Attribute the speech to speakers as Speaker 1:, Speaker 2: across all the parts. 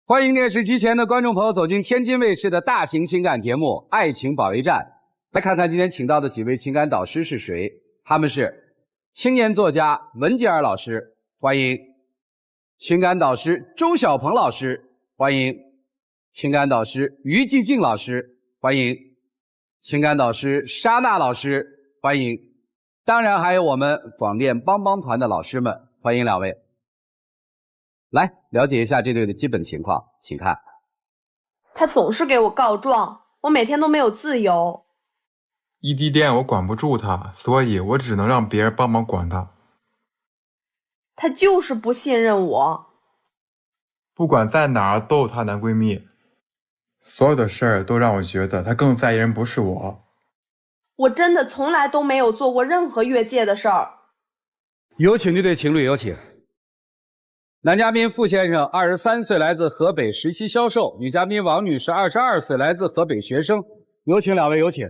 Speaker 1: 欢迎电视机前的观众朋友走进天津卫视的大型情感节目《爱情保卫战》。来看看今天请到的几位情感导师是谁？他们是青年作家文吉尔老师，欢迎；情感导师周小鹏老师，欢迎；情感导师于继静老师，欢迎；情感导师莎娜老师，欢迎。当然还有我们广电帮帮团的老师们，欢迎两位。来了解一下这对的基本情况，请看。
Speaker 2: 他总是给我告状，我每天都没有自由。
Speaker 3: 异地恋我管不住他，所以我只能让别人帮忙管他。
Speaker 2: 他就是不信任我。
Speaker 3: 不管在哪儿都有她男闺蜜，所有的事儿都让我觉得他更在意人不是我。
Speaker 2: 我真的从来都没有做过任何越界的事儿。
Speaker 1: 有请这对情侣，有请。男嘉宾傅先生，23岁，来自河北实习销售；女嘉宾王女士，22岁，来自河北学生。有请两位，有请。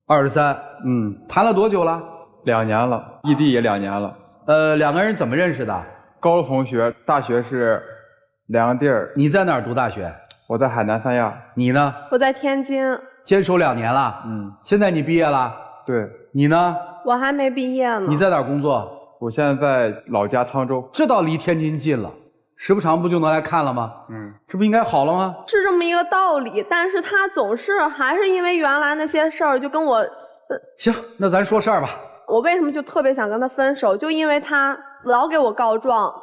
Speaker 1: 23，谈了多久了
Speaker 3: 2年了，异地也2年了。
Speaker 1: 两个人怎么认识的？
Speaker 3: 高中同学，大学是两个地儿。
Speaker 1: 你在哪儿读大学？
Speaker 3: 我在海南三亚。
Speaker 1: 你呢？
Speaker 2: 我在天津。
Speaker 1: 坚守2年了。现在你毕业了？
Speaker 3: 对。
Speaker 1: 你呢？
Speaker 2: 我还没毕业呢。
Speaker 1: 你在哪儿工作？
Speaker 3: 我现在在老家沧州。
Speaker 1: 这倒离天津近了，时不常不就能来看了吗？这不应该好了吗？
Speaker 2: 是这么一个道理，但是他总是还是因为原来那些事儿就跟我
Speaker 1: 行，那咱说事儿吧。
Speaker 2: 我为什么就特别想跟他分手，就因为他老给我告状。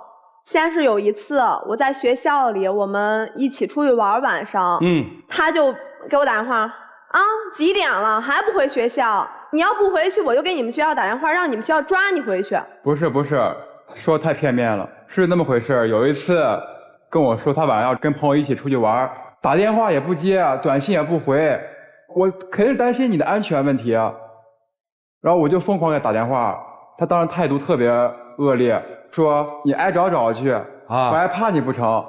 Speaker 2: 先是有一次我在学校里，我们一起出去玩，晚上他就给我打电话啊，几点了还不回学校？你要不回去，我就给你们学校打电话，让你们学校抓你回去。
Speaker 3: 不是，说太片面了，是那么回事。有一次跟我说他晚上要跟朋友一起出去玩，打电话也不接，短信也不回，我肯定是担心你的安全问题啊。然后我就疯狂给他打电话，他当时态度特别恶劣，说你挨找找去啊，我还怕你不成，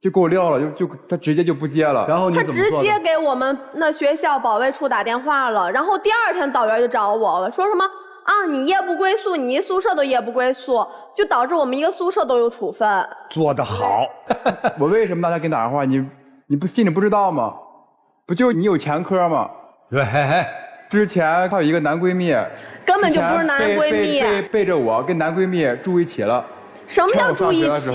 Speaker 3: 就给我撂了，他直接就不接了。
Speaker 1: 然后你怎么做的？
Speaker 2: 他直接给我们那学校保卫处打电话了，然后第二天导员就找我了，说什么啊你夜不归宿，你一宿舍都夜不归宿，就导致我们一个宿舍都有处分。
Speaker 1: 做得好。
Speaker 3: 我为什么大家给你打电话？你不心里不知道吗？不就你有前科吗？
Speaker 1: 对，
Speaker 3: 之前她有一个男闺蜜，
Speaker 2: 根本就不是男闺蜜，
Speaker 3: 背着我跟男闺蜜住一起了。
Speaker 2: 什么叫住一起？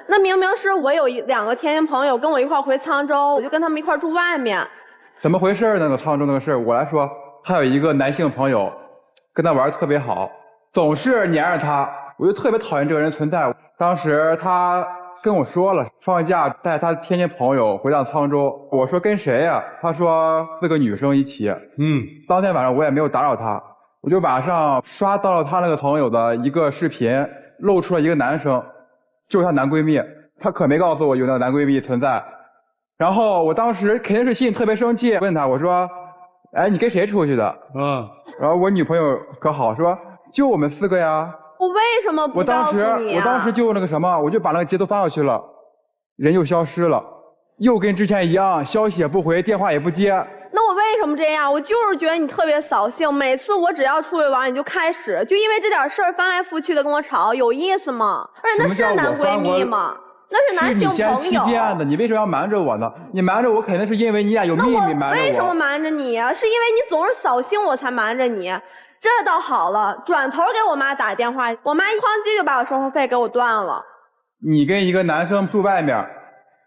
Speaker 2: 那明明是我有2个天津朋友跟我一块回沧州，我就跟他们一块住外面。
Speaker 3: 怎么回事呢？那个沧州那个事我来说，他有一个男性朋友，跟他玩得特别好，总是黏着他，我就特别讨厌这个人存在。当时他跟我说了，放假带他天津朋友回到沧州。我说跟谁呀？他说4个女生一起。当天晚上我也没有打扰他，我就马上刷到了他那个朋友的一个视频，露出了一个男生，就是她男闺蜜。她可没告诉我有那个男闺蜜存在。然后我当时肯定是心里特别生气，问他，我说哎你跟谁出去的？然后我女朋友可好，说就我们4个呀。
Speaker 2: 我为什么不告诉你啊？
Speaker 3: 我当时就那个什么，我就把那个截图发过去了，人就消失了，又跟之前一样，消息也不回，电话也不接。
Speaker 2: 那我为什么这样？我就是觉得你特别扫兴，每次我只要出去玩，你就开始就因为这点事儿翻来覆去的跟我吵，有意思吗？而且那是男闺蜜吗？那是男性朋友。是
Speaker 3: 你先欺骗的，你为什么要瞒着我呢？你瞒着我肯定是因为你俩有秘密瞒着我。
Speaker 2: 那我为什么瞒着你啊？是因为你总是扫兴我才瞒着你。这倒好了，转头给我妈打电话，我妈一哐叽就把我生活费给我断了。
Speaker 3: 你跟一个男生住外面，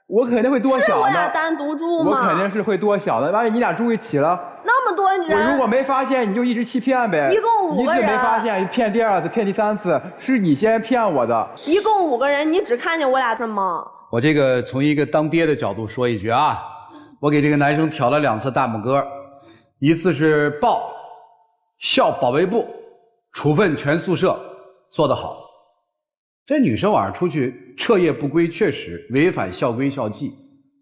Speaker 3: 我肯定会多想的。是
Speaker 2: 我俩单独住吗？
Speaker 3: 我肯定是会多想的。万一你俩住一起了，
Speaker 2: 那么多人，
Speaker 3: 我如果没发现，你就一直欺骗呗。
Speaker 2: 一共5个人，
Speaker 3: 一次没发现，骗第2次，骗第3次，是你先骗我的。
Speaker 2: 一共5个人，你只看见我俩是吗？
Speaker 1: 我这个从一个当爹的角度说一句啊，我给这个男生挑了2次大拇哥，一次是报校保卫部处分全宿舍，做得好。这女生晚上出去彻夜不归，确实违反校规校纪，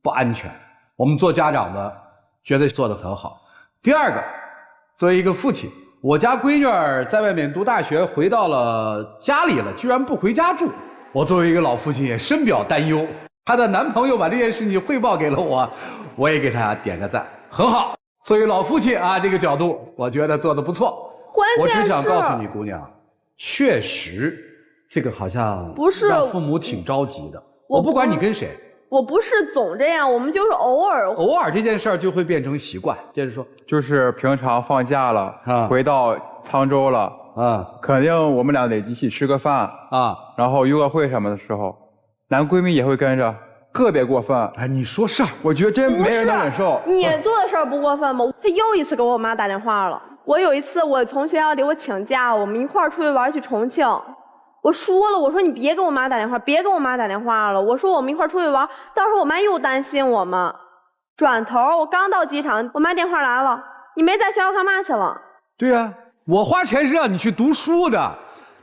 Speaker 1: 不安全。我们做家长的觉得做得很好。第2个，作为一个父亲，我家闺女儿在外面读大学，回到了家里了，居然不回家住。我作为一个老父亲也深表担忧。她的男朋友把这件事情汇报给了我，我也给他点个赞，很好。作为老父亲啊，这个角度我觉得做得不错。我只想告诉你姑娘，确实这个好像
Speaker 2: 不是
Speaker 1: 让父母挺着急的。我不管你跟谁，
Speaker 2: 我不是总这样，我们就是偶尔
Speaker 1: 这件事儿就会变成习惯。接着说，
Speaker 3: 就是平常放假了，回到沧州了，肯定我们俩得一起吃个饭啊，然后约个会什么的时候，男闺蜜也会跟着，特别过分。
Speaker 1: 哎，你说事儿，
Speaker 3: 我觉得真没人能忍受。
Speaker 2: 你做的事儿不过分吗？他又一次给我妈打电话了。我有一次我从学校里我请假，我们一块儿出去玩去重庆。我说了，我说你别给我妈打电话，别给我妈打电话了。我说我们一块儿出去玩，到时候我妈又担心我们。转头我刚到机场，我妈电话来了，你没在学校干嘛去了？
Speaker 1: 对啊，我花钱是让你去读书的，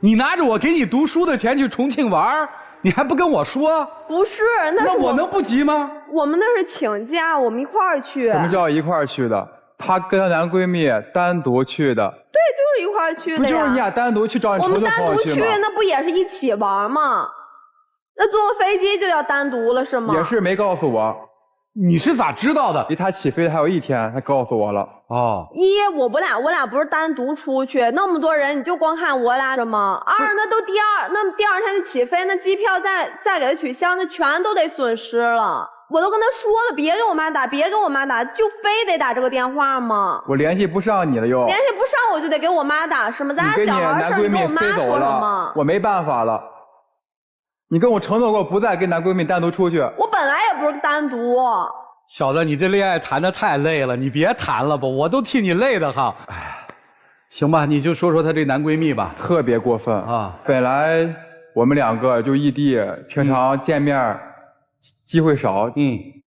Speaker 1: 你拿着我给你读书的钱去重庆玩，你还不跟我说？不是，那我能不急吗？
Speaker 2: 我们那是请假，我们一块儿去。
Speaker 3: 什么叫一块儿去的？她跟她男闺蜜单独去的。
Speaker 2: 对，就是一块儿去的呀。
Speaker 3: 不就是你俩单独去找你重庆朋友去吗？
Speaker 2: 我们单独去，那不也是一起玩吗？那坐个飞机就叫单独了是吗？
Speaker 3: 也是没告诉我。
Speaker 1: 你是咋知道的？
Speaker 3: 离他起飞还有1天，他告诉我了。
Speaker 1: 哦，
Speaker 2: 我俩不是单独出去，那么多人，你就光看我俩的吗？那第二天就起飞，那机票再给他取消，那全都得损失了。我都跟他说了，别给我妈打，别给我妈打，就非得打这个电话吗？
Speaker 3: 我联系不上你了又。
Speaker 2: 联系不上我就得给我妈打是吗？咱俩小孩事儿，你跟我妈说什么？
Speaker 3: 我没办法了。你跟我承诺过不再跟男闺蜜单独出去。
Speaker 2: 我本来也不是单独。
Speaker 1: 小子，你这恋爱谈得太累了，你别谈了吧，我都替你累的哈。哎，行吧，你就说说她这男闺蜜吧。
Speaker 3: 特别过分啊！本来我们2个就异地，平常见面机会少。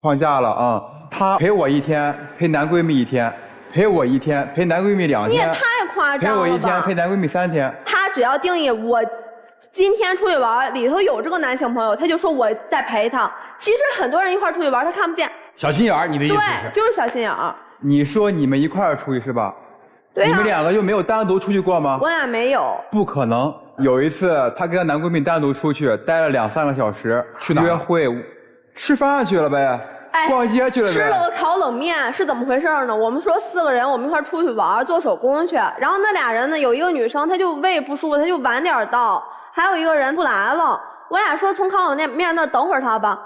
Speaker 3: 放假了啊，她陪我1天，陪男闺蜜1天，陪我1天，陪男闺蜜2天。
Speaker 2: 你也太夸张了吧！
Speaker 3: 陪我1天，陪男闺蜜3天。
Speaker 2: 她只要定义我今天出去玩，里头有这个男性朋友，他就说我在陪他。其实很多人一块出去玩，他看不见。
Speaker 1: 小心眼儿，你的意思是？
Speaker 2: 对，就是小心眼儿。
Speaker 3: 你说你们一块出去是吧？
Speaker 2: 对啊。
Speaker 3: 你们2个就没有单独出去过吗？
Speaker 2: 我俩没有。
Speaker 3: 不可能。有一次，她跟她男闺蜜单独出去，待了2、3个小时，
Speaker 1: 去哪儿？
Speaker 3: 约会、吃饭去了呗。逛街去了呗。
Speaker 2: 吃了个烤冷面，是怎么回事呢？我们说4个人，我们一块出去玩，做手工去。然后那俩人呢，有一个女生，她就胃不舒服，她就晚点到。还有一个人不来了，我俩说从烤冷面那等会儿他吧。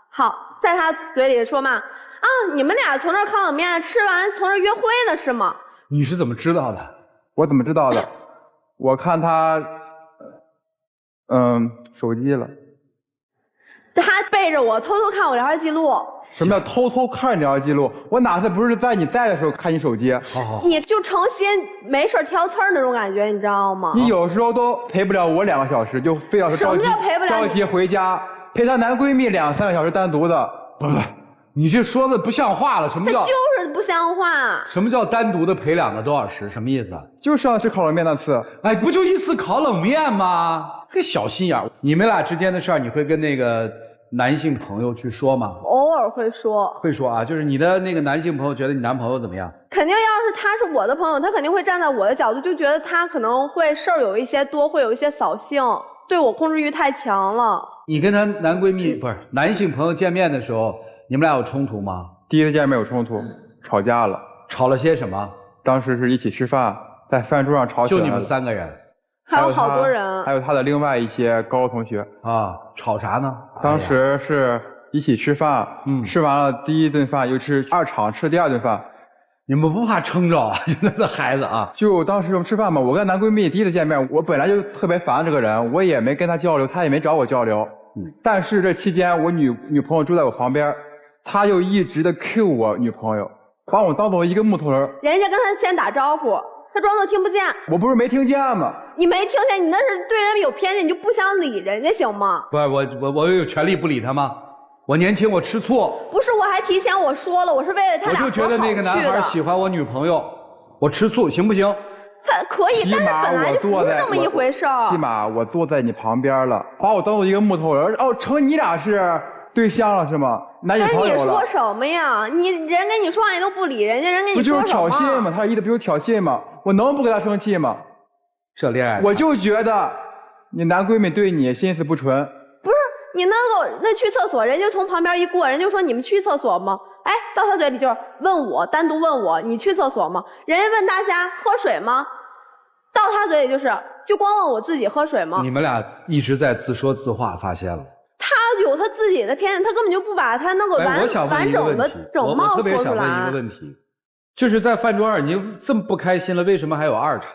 Speaker 2: 好，在他嘴里说嘛，你们俩从这烤冷面吃完，从这约会呢是吗？
Speaker 1: 你是怎么知道的？
Speaker 3: 我怎么知道的？我看他，手机了。
Speaker 2: 他背着我偷偷看我聊天记录。
Speaker 3: 什么叫偷偷看聊天记录？我哪次不是在你在的时候看你手机？
Speaker 2: 你就成心没事挑刺儿那种感觉，你知道吗？
Speaker 3: 你有时候都陪不了我2个小时，就非要是着急回家，陪她男闺蜜2、3个小时单独的。
Speaker 1: 不，你这说的不像话了。什么叫？
Speaker 2: 他就是不像话。
Speaker 1: 什么叫单独的陪2个多小时？什么意思？
Speaker 3: 就上次吃烤冷面那次。
Speaker 1: 哎，不就一次烤冷面吗？这小心眼儿。你们俩之间的事儿，你会跟那个男性朋友去说吗？
Speaker 2: 偶尔会说。会
Speaker 1: 说啊，就是你的那个男性朋友觉得你男朋友怎么样？
Speaker 2: 肯定要是他是我的朋友，他肯定会站在我的角度，就觉得他可能会事儿有一些多，会有一些扫兴，对我控制欲太强了。
Speaker 1: 你跟他男闺蜜不是男性朋友见面的时候，你们俩有冲突吗？
Speaker 3: 第一次见面有冲突，吵架了。
Speaker 1: 吵了些什么？
Speaker 3: 当时是一起吃饭，在饭桌上吵起来了。
Speaker 1: 就你们3个人？
Speaker 2: 还有好多人。
Speaker 3: 还有他的另外一些高中同学
Speaker 1: 啊。吵啥呢？
Speaker 3: 当时是一起吃饭，吃完了第1顿饭，又吃2场吃第2顿饭。
Speaker 1: 你们不怕撑着啊？现在的孩子啊，
Speaker 3: 就当时我们吃饭嘛，我跟男闺蜜第1次见面，我本来就特别烦这个人，我也没跟他交流，他也没找我交流。但是这期间我女朋友住在我旁边，他就一直的 Q 我女朋友，把我当做一个木头人。
Speaker 2: 人家跟他先打招呼，他装作听不见。
Speaker 3: 我不是没听见吗？
Speaker 2: 你没听见，你那是对人有偏见，你就不想理人家行吗？
Speaker 1: 不是我有权利不理他吗？我年轻，我吃醋。
Speaker 2: 不是，我还提前我说了，我是为了他俩
Speaker 1: 我就觉得那个男孩喜欢我女朋友，我吃醋行不行？
Speaker 2: 可以，但是本来就不是那么一回事儿。
Speaker 3: 起码我坐在你旁边了，把我当做一个木头人。成你俩是对象了是吗？男女朋友了。
Speaker 2: 那你说什么呀？人跟你说话你都不理人家，人跟你说什么？
Speaker 3: 不就是挑衅吗？他意思不就是挑衅吗？我能不跟他生气吗？
Speaker 1: 这恋爱，
Speaker 3: 我就觉得你男闺蜜对你心思不纯。
Speaker 2: 不是你那去厕所，人家从旁边一过，人就说你们去厕所吗？哎，到他嘴里就是问我，单独问我，你去厕所吗？人家问大家喝水吗？到他嘴里就光问我自己喝水吗？
Speaker 1: 你们俩一直在自说自话，发现了。
Speaker 2: 他有他自己的偏见，他根本就不把他那个完整的整貌说出来。
Speaker 1: 我特别想问一个问题，就是在饭桌上已经这么不开心了，为什么还有二茬？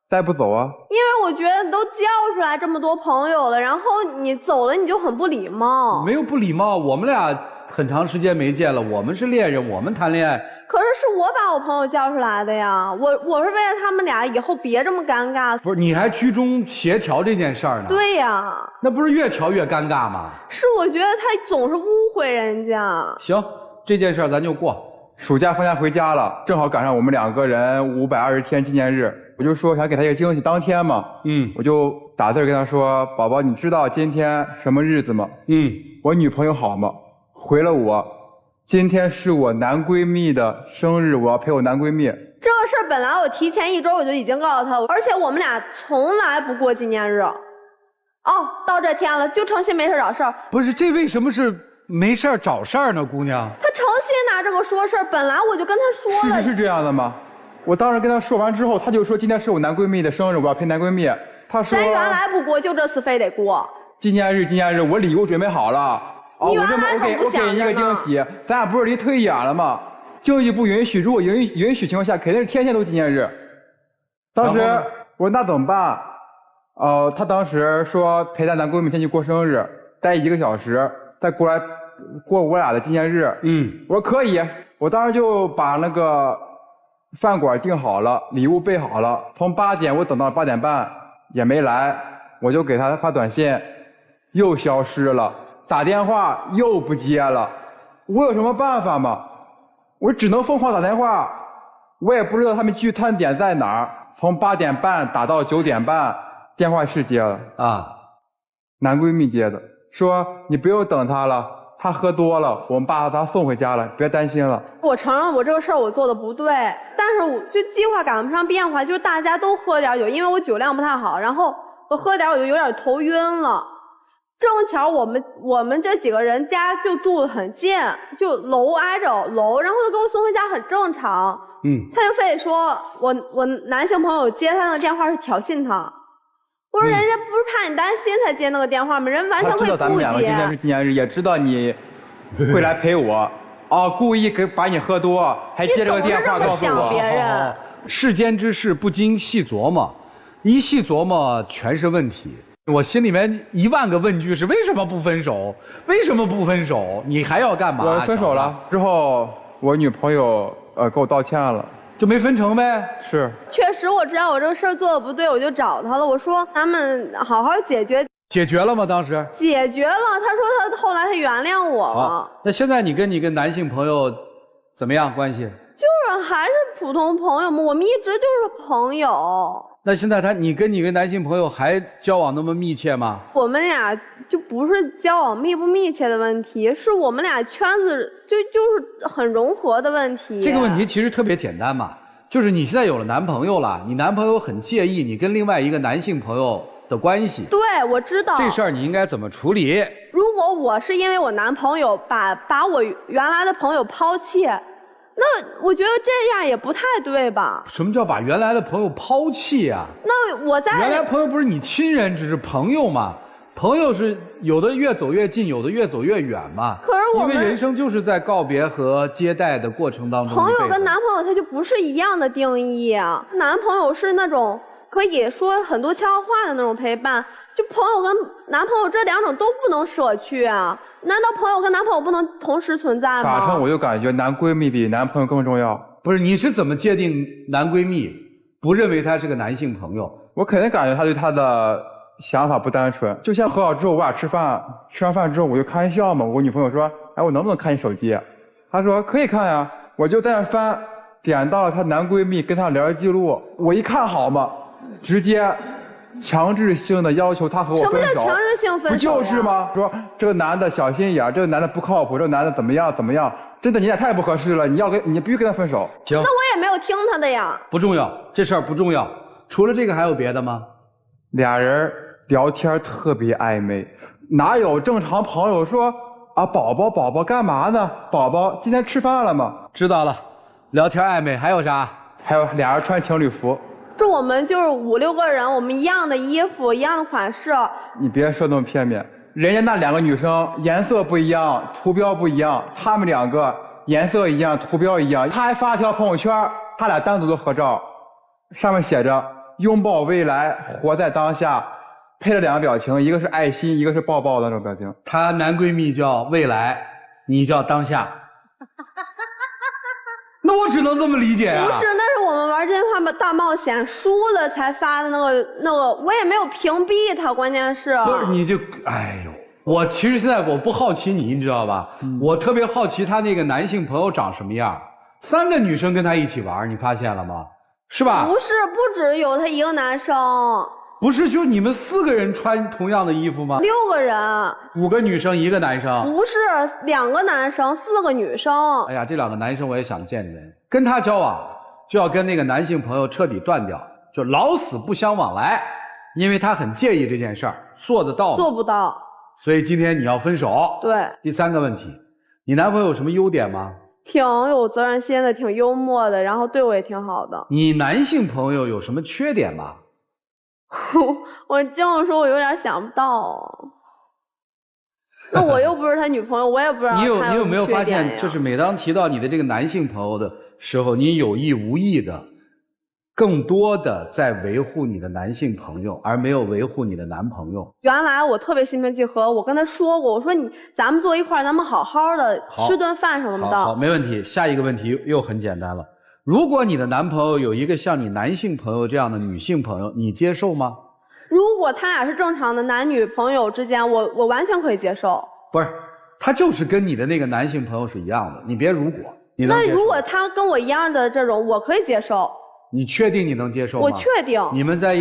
Speaker 3: 带不走啊？
Speaker 2: 因为我觉得你都叫出来这么多朋友了，然后你走了你就很不礼貌。
Speaker 1: 没有不礼貌，我们俩很长时间没见了，我们是恋人，我们谈恋爱。
Speaker 2: 可是我把我朋友叫出来的呀，我是为了他们俩以后别这么尴尬。
Speaker 1: 不是，你还居中协调这件事儿呢？
Speaker 2: 对呀，
Speaker 1: 那不是越调越尴尬吗？
Speaker 2: 是，我觉得他总是误会人家。
Speaker 1: 行，这件事儿咱就过。
Speaker 3: 暑假放假回家了，正好赶上我们2个人520天纪念日，我就说想给他一个惊喜，当天嘛，我就打字跟他说，宝宝，你知道今天什么日子吗？我女朋友好吗？回了我，今天是我男闺蜜的生日，我要陪我男闺蜜。
Speaker 2: 这个事儿本来我提前1周我就已经告诉他，而且我们俩从来不过纪念日。哦，到这天了，就诚心没事找事儿。
Speaker 1: 不是，这为什么是没事儿找事儿呢，姑娘？
Speaker 2: 他诚心拿这个说事儿，本来我就跟他说了。
Speaker 3: 是这样的吗？我当时跟他说完之后，他就说今天是我男闺蜜的生日，我要陪男闺蜜。他说
Speaker 2: 咱原来不过，就这次非得过。
Speaker 3: 纪念日，我礼物准备好了。
Speaker 2: 你原来怎么不想着呢？
Speaker 3: 我给你一个惊喜，咱俩不是离忒远了吗？经济不允许，如果允许情况下，肯定是天天都纪念日。当时我说那怎么办？他当时说陪咱男闺蜜先去过生日，待1个小时，再过来过我俩的纪念日。我说可以，我当时就把那个饭馆订好了，礼物备好了，从8点我等到8点半也没来，我就给他发短信，又消失了。打电话又不接了，我有什么办法吗？我只能疯狂打电话，我也不知道他们聚餐点在哪儿。从8点半打到9点半，电话是接了啊，男闺蜜接的，说你不用等他了，他喝多了，我们把他送回家了，别担心了。
Speaker 2: 我承认我这个事儿我做的不对，但是我就计划赶不上变化，就是大家都喝点酒，因为我酒量不太好，然后我喝点我就有点头晕了。正巧我们这几个人家就住得很近，就楼挨着楼，然后就给我送回家很正常。他就非得说我男性朋友接他那个电话是挑衅他。我说人家不是怕你担心才接那个电话吗？人完全会不接。
Speaker 3: 他知道咱们2个今天是纪念日，也知道你会来陪我，故意把你喝多，还接这个电话告诉我。
Speaker 2: 别人
Speaker 1: 世间之事不经细琢磨，一细琢磨全是问题。我心里面1万个问句是：为什么不分手？为什么不分手？你还要干嘛？
Speaker 3: 我分手了之后，我女朋友给我道歉了，就没分成呗。是，
Speaker 2: 确实我知道我这个事儿做的不对，我就找他了。我说咱们好好解决。
Speaker 1: 解决了吗？当时
Speaker 2: 解决了。他说他后来他原谅我了。
Speaker 1: 那现在你跟男性朋友怎么样关系？
Speaker 2: 就是还是普通朋友嘛，我们一直就是朋友。
Speaker 1: 那现在你跟男性朋友还交往那么密切吗？
Speaker 2: 我们俩就不是交往密不密切的问题，是我们俩圈子就是很融合的问题。
Speaker 1: 这个问题其实特别简单嘛，就是你现在有了男朋友了，你男朋友很介意你跟另外一个男性朋友的关系。
Speaker 2: 对，我知道。
Speaker 1: 这事儿你应该怎么处理？
Speaker 2: 如果我是因为我男朋友把我原来的朋友抛弃，那我觉得这样也不太对吧？
Speaker 1: 什么叫把原来的朋友抛弃啊？
Speaker 2: 那我在
Speaker 1: 原来朋友不是你亲人，只是朋友嘛。朋友是有的越走越近，有的越走越远嘛。
Speaker 2: 可是
Speaker 1: 因为人生就是在告别和接待的过程当中。
Speaker 2: 朋友跟男朋友他就不是一样的定义啊。男朋友是那种可以说很多悄悄话的那种陪伴，就朋友跟男朋友这2种都不能舍去啊。难道朋友跟男朋友不能同时存在吗？
Speaker 3: 反正我就感觉男闺蜜比男朋友更重要。
Speaker 1: 不是，你是怎么界定男闺蜜？不认为他是个男性朋友？
Speaker 3: 我肯定感觉他对他的想法不单纯。就像和好之后，我俩吃饭，吃完饭之后我就开玩笑嘛。我女朋友说：“哎，我能不能看你手机？”她说：“可以看呀。”我就在那翻，点到了她男闺蜜跟她聊天记录，我一看好嘛，直接强制性的要求他和我分手。
Speaker 2: 什么叫强制性分手？
Speaker 3: 不就是吗？说这个男的小心眼，这个男的不靠谱，这个男的怎么样，真的你俩太不合适了，你必须跟他分手。
Speaker 1: 行，
Speaker 2: 那我也没有听他的呀。
Speaker 1: 不重要，这事儿不重要。除了这个还有别的吗？
Speaker 3: 俩人聊天特别暧昧，哪有正常朋友说啊宝宝干嘛呢？宝宝今天吃饭了吗？
Speaker 1: 知道了，聊天暧昧还有啥？
Speaker 3: 还有俩人穿情侣服。
Speaker 2: 这我们就是5、6个人，我们一样的衣服，一样的款式。
Speaker 3: 你别说那么片面，人家那2个女生颜色不一样，图标不一样，她们2个颜色一样，图标一样。她还发了条朋友圈，她俩单独的合照，上面写着“拥抱未来，活在当下”，配了2个表情，一个是爱心，一个是抱抱的那种表情。
Speaker 1: 她男闺蜜叫未来，你叫当下。那我只能这么理解啊。
Speaker 2: 不是，那是我们玩真话大冒险输了才发的那个，我也没有屏蔽他，关键是。
Speaker 1: 不是，你就，哎呦，我其实现在我不好奇你知道吧？我特别好奇他那个男性朋友长什么样。3个女生跟他一起玩，你发现了吗？是吧？
Speaker 2: 不是，不只有他一个男生。
Speaker 1: 不是，就你们4个人穿同样的衣服吗
Speaker 2: ？6个人
Speaker 1: ，5个女生1个男生。
Speaker 2: 不是，2个男生4个女生。
Speaker 1: 哎呀，这2个男生我也想见见，跟他交往就要跟那个男性朋友彻底断掉，就老死不相往来，因为他很介意这件事儿，做得到吗？
Speaker 2: 做不到。
Speaker 1: 所以今天你要分手。
Speaker 2: 对。
Speaker 1: 第3个问题，你男朋友有什么优点吗？
Speaker 2: 挺有责任心的，挺幽默的，然后对我也挺好的。
Speaker 1: 你男性朋友有什么缺点吗？
Speaker 2: 我这么说，我有点想不到。那我又不是他女朋友，我也不知道他有
Speaker 1: 你有没有发现，就是每当提到你的这个男性朋友的时候，你有意无意的，更多的在维护你的男性朋友，而没有维护你的男朋友。
Speaker 2: 原来我特别心平气和，我跟他说过，我说咱们坐一块儿，咱们好好的吃顿饭什么的。
Speaker 1: 好，没问题。下一个问题又很简单了。如果你的男朋友有一个像你男性朋友这样的女性朋友，你接受吗？
Speaker 2: 如果他俩是正常的男女朋友之间，我完全可以接受。
Speaker 1: 不是，他就是跟你的那个男性朋友是一样的，你别如果。你能接受？
Speaker 2: 那如果他跟我一样的这种，我可以接受。
Speaker 1: 你确定你能接受吗？
Speaker 2: 我确定。
Speaker 1: 你们在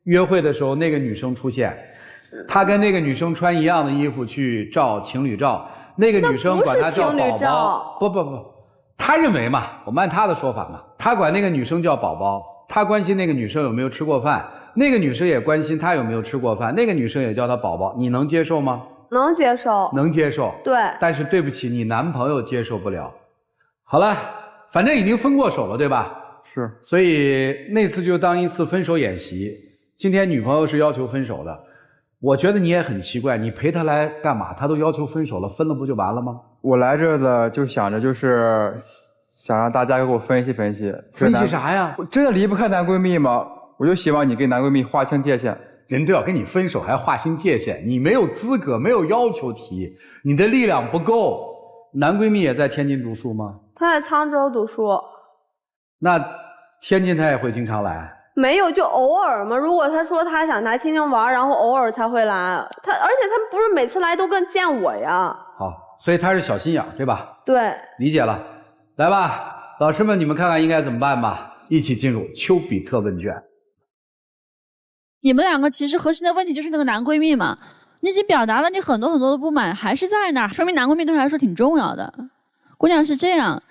Speaker 1: 约会的时候，那个女生出现，她跟那个女生穿一样的衣服去照情侣照，那个女生管她叫宝宝。不，他认为嘛，我们按他的说法嘛，他管那个女生叫宝宝，他关心那个女生有没有吃过饭，那个女生也关心他有没有吃过饭，那个女生也叫他宝宝，你能接受吗？
Speaker 2: 能接受。
Speaker 1: 能接受。
Speaker 2: 对。
Speaker 1: 但是对不起，你男朋友接受不了。好了，反正已经分过手了，对吧？
Speaker 3: 是。
Speaker 1: 所以那次就当一次分手演习。今天女朋友是要求分手的，我觉得你也很奇怪，你陪她来干嘛？她都要求分手了，分了不就完了吗？
Speaker 3: 我来这的就想着就是想让大家给我分析分析。
Speaker 1: 分析啥呀？
Speaker 3: 我真的离不开男闺蜜吗？我就希望你跟男闺蜜划清界限。
Speaker 1: 人都要跟你分手还划清界限，你没有资格，没有要求提，你的力量不够。男闺蜜也在天津读书吗？
Speaker 2: 他在沧州读书。
Speaker 1: 那天津他也会经常来？
Speaker 2: 没有，就偶尔嘛。如果他说他想来天津玩，然后偶尔才会来。而且他不是每次来都跟见我呀。
Speaker 1: 好，所以他是小心眼，对吧？
Speaker 2: 对。
Speaker 1: 理解了。来吧，老师们，你们看看应该怎么办吧。一起进入丘比特问卷。
Speaker 4: 你们2个其实核心的问题就是那个男闺蜜嘛，你已经表达了你很多很多的不满，还是在那儿，说明男闺蜜对他来说挺重要的。姑娘是这样，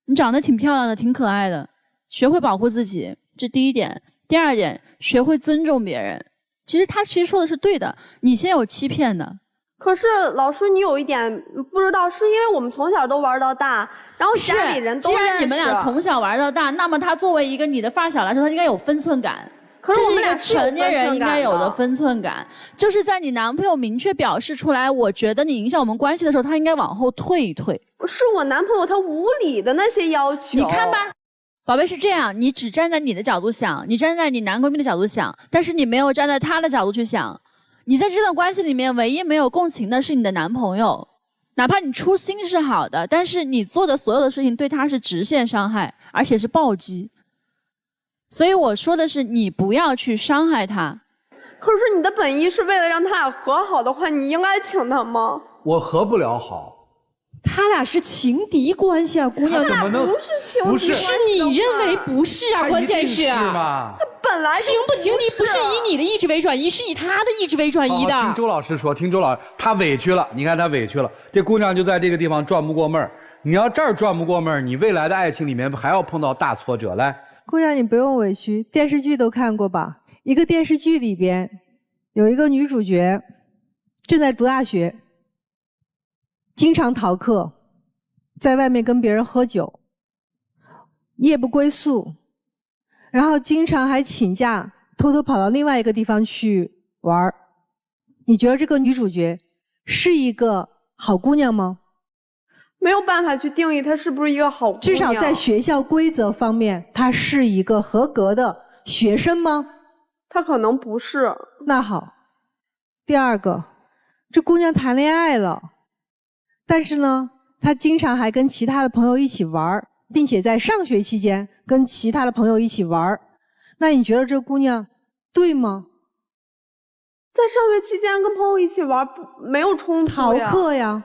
Speaker 4: 你长得挺漂亮的，挺可爱的，学会保护自己，这第一点。第2点，学会尊重别人。其实他说的是对的，你先有欺骗的。
Speaker 2: 可是老师，你有一点不知道，是因为我们从小都玩到大，然后家里人都认识。
Speaker 4: 既然你们俩从小玩到大，那么他作为一个你的发小来说，他应该有分寸感。
Speaker 2: 可是我们俩
Speaker 4: 这是一个成年人应该有的分寸感，就是在你男朋友明确表示出来，我觉得你影响我们关系的时候，他应该往后退一退。
Speaker 2: 是我男朋友他无理的那些要求。
Speaker 4: 你看吧，宝贝是这样，你只站在你的角度想，你站在你男闺蜜的角度想，但是你没有站在他的角度去想。你在这段关系里面唯一没有共情的是你的男朋友，哪怕你初心是好的，但是你做的所有的事情对他是直线伤害，而且是暴击。所以我说的是，你不要去伤害他。
Speaker 2: 可是你的本意是为了让他俩和好的话，你应该请他吗？
Speaker 1: 我和不了好。
Speaker 5: 他俩是情敌关系啊，姑娘，
Speaker 1: 怎么能
Speaker 2: 不是情敌关系？
Speaker 5: 是你认为不是啊？关键是
Speaker 1: 啊，
Speaker 2: 他本来
Speaker 5: 情不情敌不是以你的意志为转移，是以他的意志为转移的。
Speaker 1: 听周老师说，听周老师，他委屈了，你看他委屈了，这姑娘就在这个地方转不过闷儿。你要这儿转不过闷儿，你未来的爱情里面还要碰到大挫折。来，
Speaker 6: 姑娘，你不用委屈，电视剧都看过吧？一个电视剧里边有一个女主角正在读大学，经常逃课，在外面跟别人喝酒，夜不归宿。然后经常还请假，偷偷跑到另外一个地方去玩儿。你觉得这个女主角是一个好姑娘吗？
Speaker 2: 没有办法去定义她是不是一个好姑娘。
Speaker 6: 至少在学校规则方面，她是一个合格的学生吗？
Speaker 2: 她可能不是。
Speaker 6: 那好，第二个，这姑娘谈恋爱了，但是呢，她经常还跟其他的朋友一起玩儿，并且在上学期间跟其他的朋友一起玩儿。那你觉得这姑娘对吗？
Speaker 2: 在上学期间跟朋友一起玩，没有冲突
Speaker 6: 逃课呀？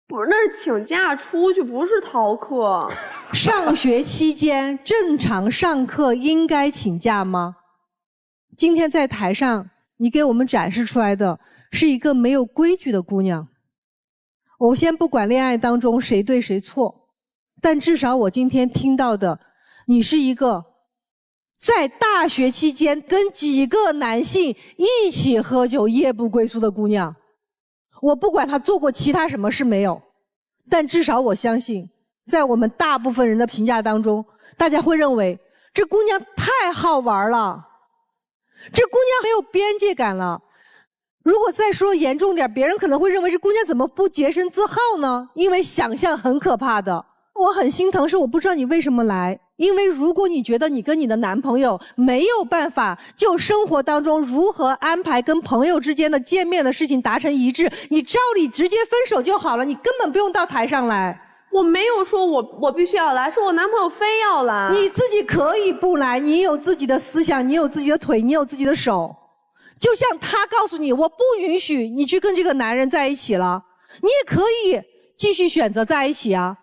Speaker 2: 不是，那是请假出去，不是逃课。
Speaker 6: 上学期间正常上课应该请假吗？今天在台上，你给我们展示出来的是一个没有规矩的姑娘。我先不管恋爱当中谁对谁错，但至少我今天听到的，你是一个在大学期间跟几个男性一起喝酒夜不归宿的姑娘。我不管她做过其他什么事没有，但至少我相信，在我们大部分人的评价当中，大家会认为这姑娘太好玩了，这姑娘很有边界感了。如果再说严重点，别人可能会认为这姑娘怎么不洁身自好呢？因为想象很可怕的。我很心疼，是我不知道你为什么来。因为如果你觉得你跟你的男朋友没有办法就生活当中如何安排跟朋友之间的见面的事情达成一致，你照理直接分手就好了，你根本不用到台上来。
Speaker 2: 我没有说我必须要来，是我男朋友非要来。
Speaker 6: 你自己可以不来，你有自己的思想，你有自己的腿，你有自己的手。就像他告诉你，我不允许你去跟这个男人在一起了，你也可以继续选择在一起啊。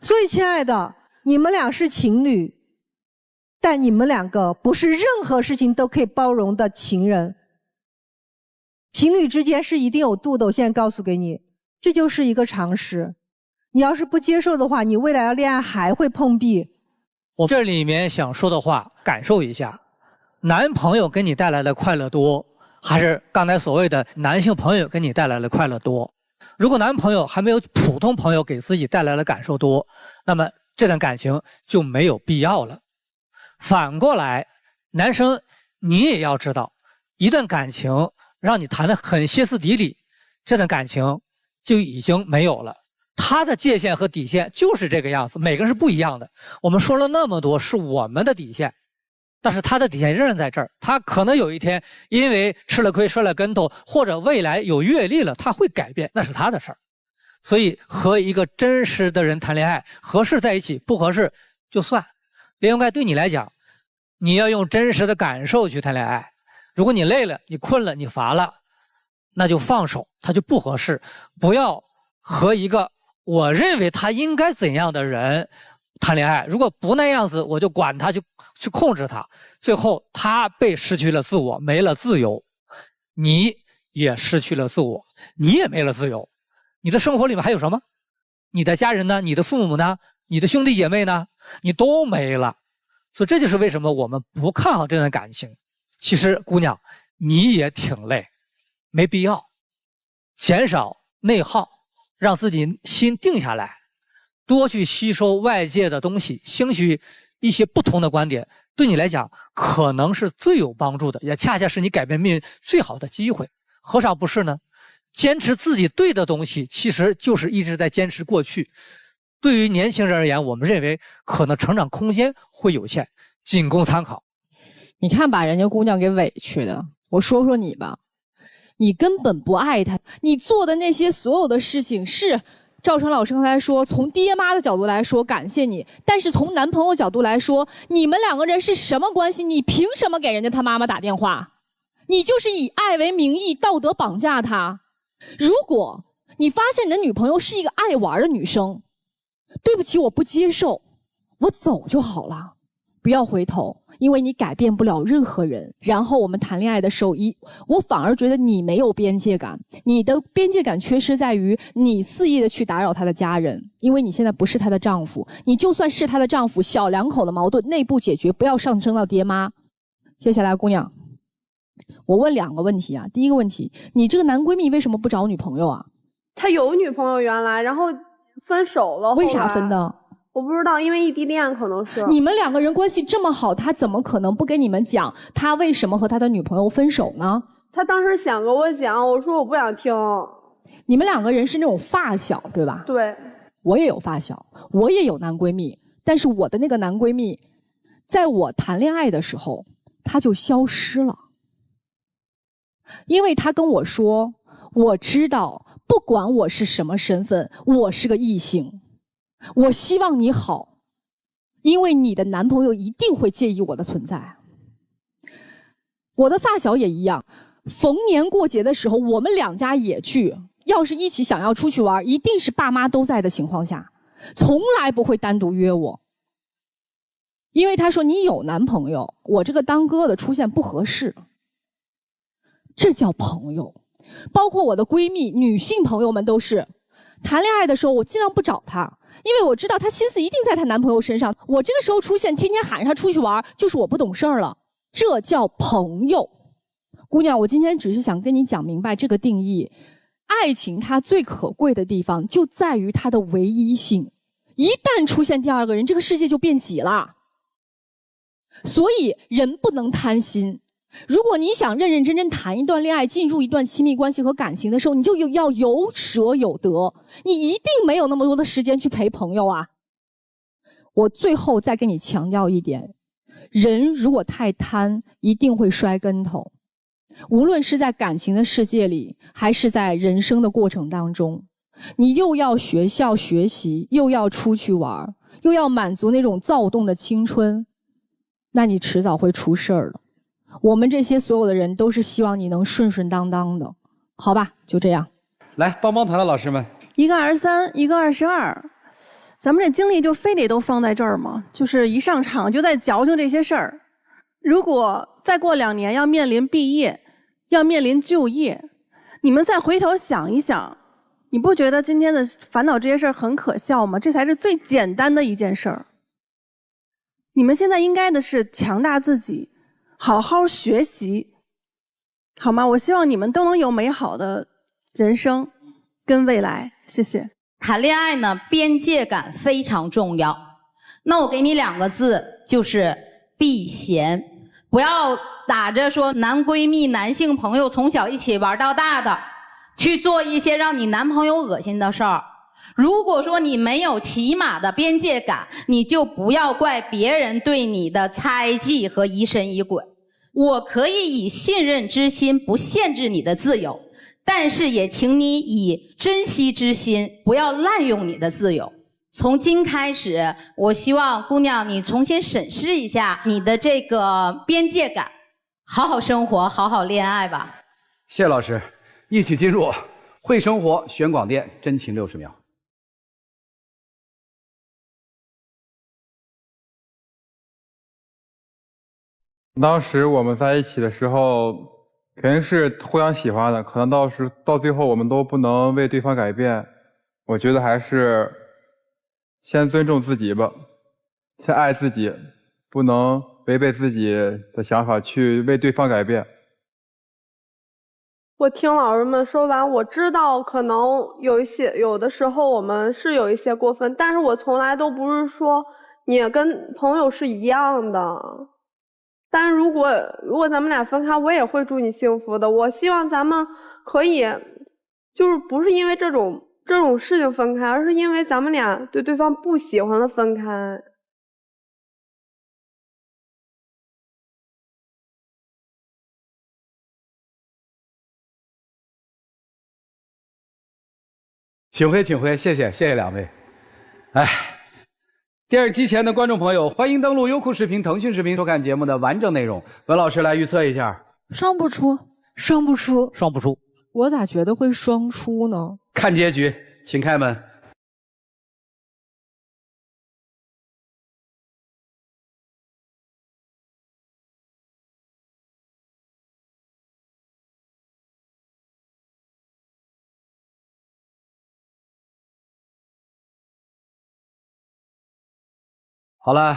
Speaker 6: 所以亲爱的，你们俩是情侣，但你们两个不是任何事情都可以包容的情人。情侣之间是一定有度的，我现在告诉给你，这就是一个常识。你要是不接受的话，你未来的恋爱还会碰壁。
Speaker 7: 我这里面想说的话，感受一下，男朋友给你带来的快乐多，还是刚才所谓的男性朋友给你带来的快乐多？如果男朋友还没有普通朋友给自己带来的感受多，那么这段感情就没有必要了。反过来，男生你也要知道，一段感情让你谈得很歇斯底里，这段感情就已经没有了。他的界限和底线就是这个样子，每个人是不一样的。我们说了那么多是我们的底线，但是他的底线仍然在这儿。他可能有一天因为吃了亏摔了跟头，或者未来有阅历了，他会改变，那是他的事儿。所以和一个真实的人谈恋爱，合适在一起，不合适就算。另外对你来讲，你要用真实的感受去谈恋爱。如果你累了，你困了，你乏了，那就放手，他就不合适。不要和一个我认为他应该怎样的人谈恋爱，如果不那样子，我就管他，就去控制他，最后他被失去了自我，没了自由，你也失去了自我，你也没了自由。你的生活里面还有什么？你的家人呢？你的父母呢？你的兄弟姐妹呢？你都没了。所以这就是为什么我们不看好这段感情。其实姑娘，你也挺累，没必要，减少内耗，让自己心定下来，多去吸收外界的东西，兴许一些不同的观点，对你来讲可能是最有帮助的，也恰恰是你改变命运最好的机会。何尝不是呢？坚持自己对的东西，其实就是一直在坚持过去。对于年轻人而言，我们认为可能成长空间会有限，仅供参考。
Speaker 5: 你看把人家姑娘给委屈的，我说说你吧，你根本不爱她，你做的那些所有的事情是赵成老师刚才说，从爹妈的角度来说感谢你，但是从男朋友角度来说，你们两个人是什么关系？你凭什么给人家他妈妈打电话？你就是以爱为名义道德绑架他。如果你发现你的女朋友是一个爱玩的女生，对不起，我不接受，我走就好了，不要回头，因为你改变不了任何人。然后我们谈恋爱的时候，我反而觉得你没有边界感，你的边界感缺失在于你肆意的去打扰他的家人，因为你现在不是他的丈夫，你就算是他的丈夫，小两口的矛盾内部解决，不要上升到爹妈。接下来姑娘，我问2个问题啊。第一个问题，你这个男闺蜜为什么不找女朋友啊？
Speaker 2: 他有女朋友原来，然后分手了。
Speaker 5: 为啥分的？
Speaker 2: 我不知道，因为异地恋可能是。
Speaker 5: 你们两个人关系这么好，他怎么可能不跟你们讲他为什么和他的女朋友分手呢？
Speaker 2: 他当时想跟我讲，我说我不想听。
Speaker 5: 你们两个人是那种发小，对吧？
Speaker 2: 对。
Speaker 5: 我也有发小，我也有男闺蜜，但是我的那个男闺蜜，在我谈恋爱的时候，他就消失了。因为他跟我说，我知道不管我是什么身份，我是个异性，我希望你好，因为你的男朋友一定会介意我的存在。我的发小也一样，逢年过节的时候，我们两家也聚，要是一起想要出去玩，一定是爸妈都在的情况下，从来不会单独约我。因为他说你有男朋友，我这个当哥的出现不合适。这叫朋友。包括我的闺蜜女性朋友们都是，谈恋爱的时候我尽量不找她，因为我知道她心思一定在她男朋友身上，我这个时候出现天天喊着她出去玩，就是我不懂事儿了。这叫朋友。姑娘，我今天只是想跟你讲明白这个定义。爱情它最可贵的地方就在于它的唯一性，一旦出现第二个人，这个世界就变挤了。所以人不能贪心。如果你想认认真真谈一段恋爱，进入一段亲密关系和感情的时候，你就要有舍有得，你一定没有那么多的时间去陪朋友啊。我最后再跟你强调一点，人如果太贪，一定会摔跟头。无论是在感情的世界里，还是在人生的过程当中，你又要学校学习，又要出去玩，又要满足那种躁动的青春，那你迟早会出事儿的。我们这些所有的人都是希望你能顺顺当当的，好吧？就这样。
Speaker 1: 来，帮帮团的老师们，
Speaker 8: 一个23，一个22，咱们这精力就非得都放在这儿吗？就是一上场就在矫情这些事儿。如果再过2年要面临毕业，要面临就业，你们再回头想一想，你不觉得今天的烦恼这些事儿很可笑吗？这才是最简单的一件事儿。你们现在应该的是强大自己，好好学习，好吗？我希望你们都能有美好的人生跟未来，谢谢。
Speaker 9: 谈恋爱呢，边界感非常重要。那我给你2个字，就是避嫌。不要打着说男闺蜜、男性朋友从小一起玩到大的，去做一些让你男朋友恶心的事儿。如果说你没有起码的边界感，你就不要怪别人对你的猜忌和疑神疑鬼。我可以以信任之心不限制你的自由，但是也请你以珍惜之心不要滥用你的自由。从今开始，我希望姑娘你重新审视一下你的这个边界感，好好生活，好好恋爱吧。
Speaker 1: 谢老师，一起进入会生活选广电真情60秒。
Speaker 3: 当时我们在一起的时候，肯定是互相喜欢的，可能到最后我们都不能为对方改变。我觉得还是先尊重自己吧，先爱自己，不能违背自己的想法去为对方改变。
Speaker 2: 我听老师们说完，我知道可能有的时候我们是有一些过分，但是我从来都不是说你跟朋友是一样的。但是如果咱们俩分开，我也会祝你幸福的。我希望咱们可以，就是不是因为这种事情分开，而是因为咱们俩对对方不喜欢的分开。
Speaker 1: 请回，请回，谢谢两位。哎，电视机前的观众朋友，欢迎登录优酷视频、腾讯视频收看节目的完整内容。文老师来预测一下，
Speaker 5: 双不出，
Speaker 6: 双不出，
Speaker 7: 双不出。
Speaker 5: 我咋觉得会双出呢？
Speaker 1: 看结局，请开门。好了，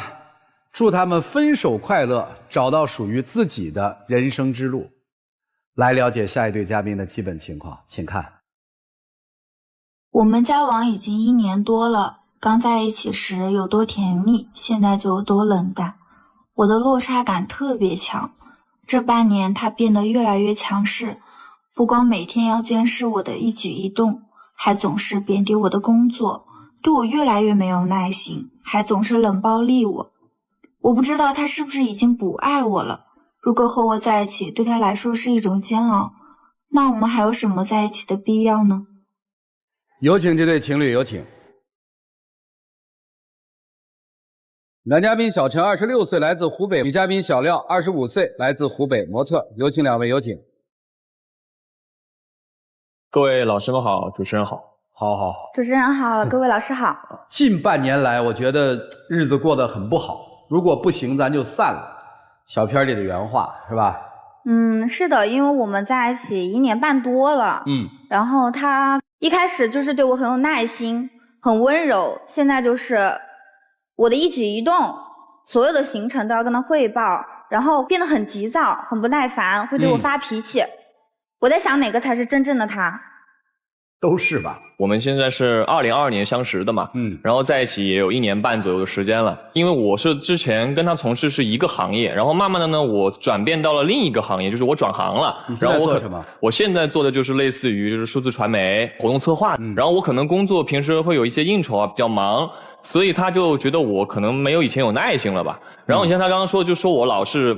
Speaker 1: 祝他们分手快乐，找到属于自己的人生之路。来了解下一对嘉宾的基本情况，请看。
Speaker 10: 我们交往已经1年多了，刚在一起时有多甜蜜，现在就有多冷淡。我的落差感特别强，这半年他变得越来越强势，不光每天要监视我的一举一动，还总是贬低我的工作，对我越来越没有耐心，还总是冷暴力我。我不知道他是不是已经不爱我了。如果和我在一起对他来说是一种煎熬，那我们还有什么在一起的必要呢？
Speaker 1: 有请这对情侣，有请。男嘉宾小陈26岁，来自湖北；女嘉宾小廖25岁，来自湖北，模特。有请两位，有请。
Speaker 11: 各位老师们好，主持人好。
Speaker 1: 好。
Speaker 12: 主持人好，各位老师好。
Speaker 1: 近半年来，我觉得日子过得很不好，如果不行，咱就散了。小片里的原话是吧？
Speaker 12: 是的，因为我们在一起1年半多了。然后他一开始就是对我很有耐心，很温柔，现在就是我的一举一动，所有的行程都要跟他汇报，然后变得很急躁，很不耐烦，会对我发脾气。我在想哪个才是真正的他？
Speaker 1: 都是吧。
Speaker 11: 我们现在是2022年相识的嘛，然后在一起也有1年半左右的时间了。因为我是之前跟他从事是一个行业，然后慢慢的呢，我转变到了另一个行业，就是我转行了。
Speaker 1: 你现在做什么？
Speaker 11: 我现在做的就是类似于就是数字传媒、活动策划，然后我可能工作平时会有一些应酬啊，比较忙，所以他就觉得我可能没有以前有耐心了吧。然后你像他刚刚说，就说我老是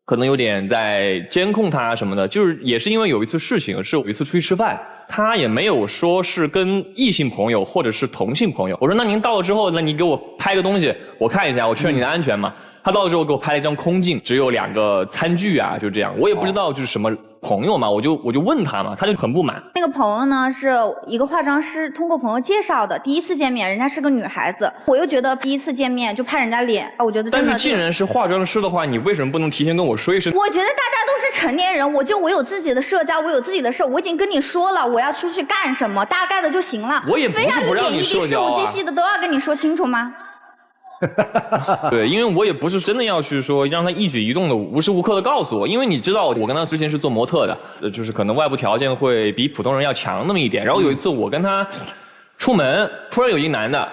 Speaker 11: 可能有点在监控他什么的，就是也是因为有一次事情，是有一次出去吃饭，他也没有说是跟异性朋友或者是同性朋友。我说那您到了之后，那你给我拍个东西，我看一下，我确认你的安全嘛。他到了之后给我拍了一张空镜，只有2个餐具啊，就这样。我也不知道就是什么朋友嘛，我就问他嘛，他就很不满。
Speaker 12: 那个朋友呢是一个化妆师，通过朋友介绍的，第一次见面，人家是个女孩子，我又觉得第一次见面就拍人家脸，我觉得真的。
Speaker 11: 但是既然是化妆师的话，你为什么不能提前跟我说一声？
Speaker 12: 我觉得大家都是成年人，我有自己的社交，我有自己的事，我已经跟你说了我要出去干什么，大概的就行了。
Speaker 11: 我也不是不让你社交啊，
Speaker 12: 非要一点一滴事无巨细的都要跟你说清楚吗？
Speaker 11: 对，因为我也不是真的要去说让他一举一动的无时无刻的告诉我，因为你知道我跟他之前是做模特的，就是可能外部条件会比普通人要强那么一点。然后有一次我跟他出门，突然有一男的，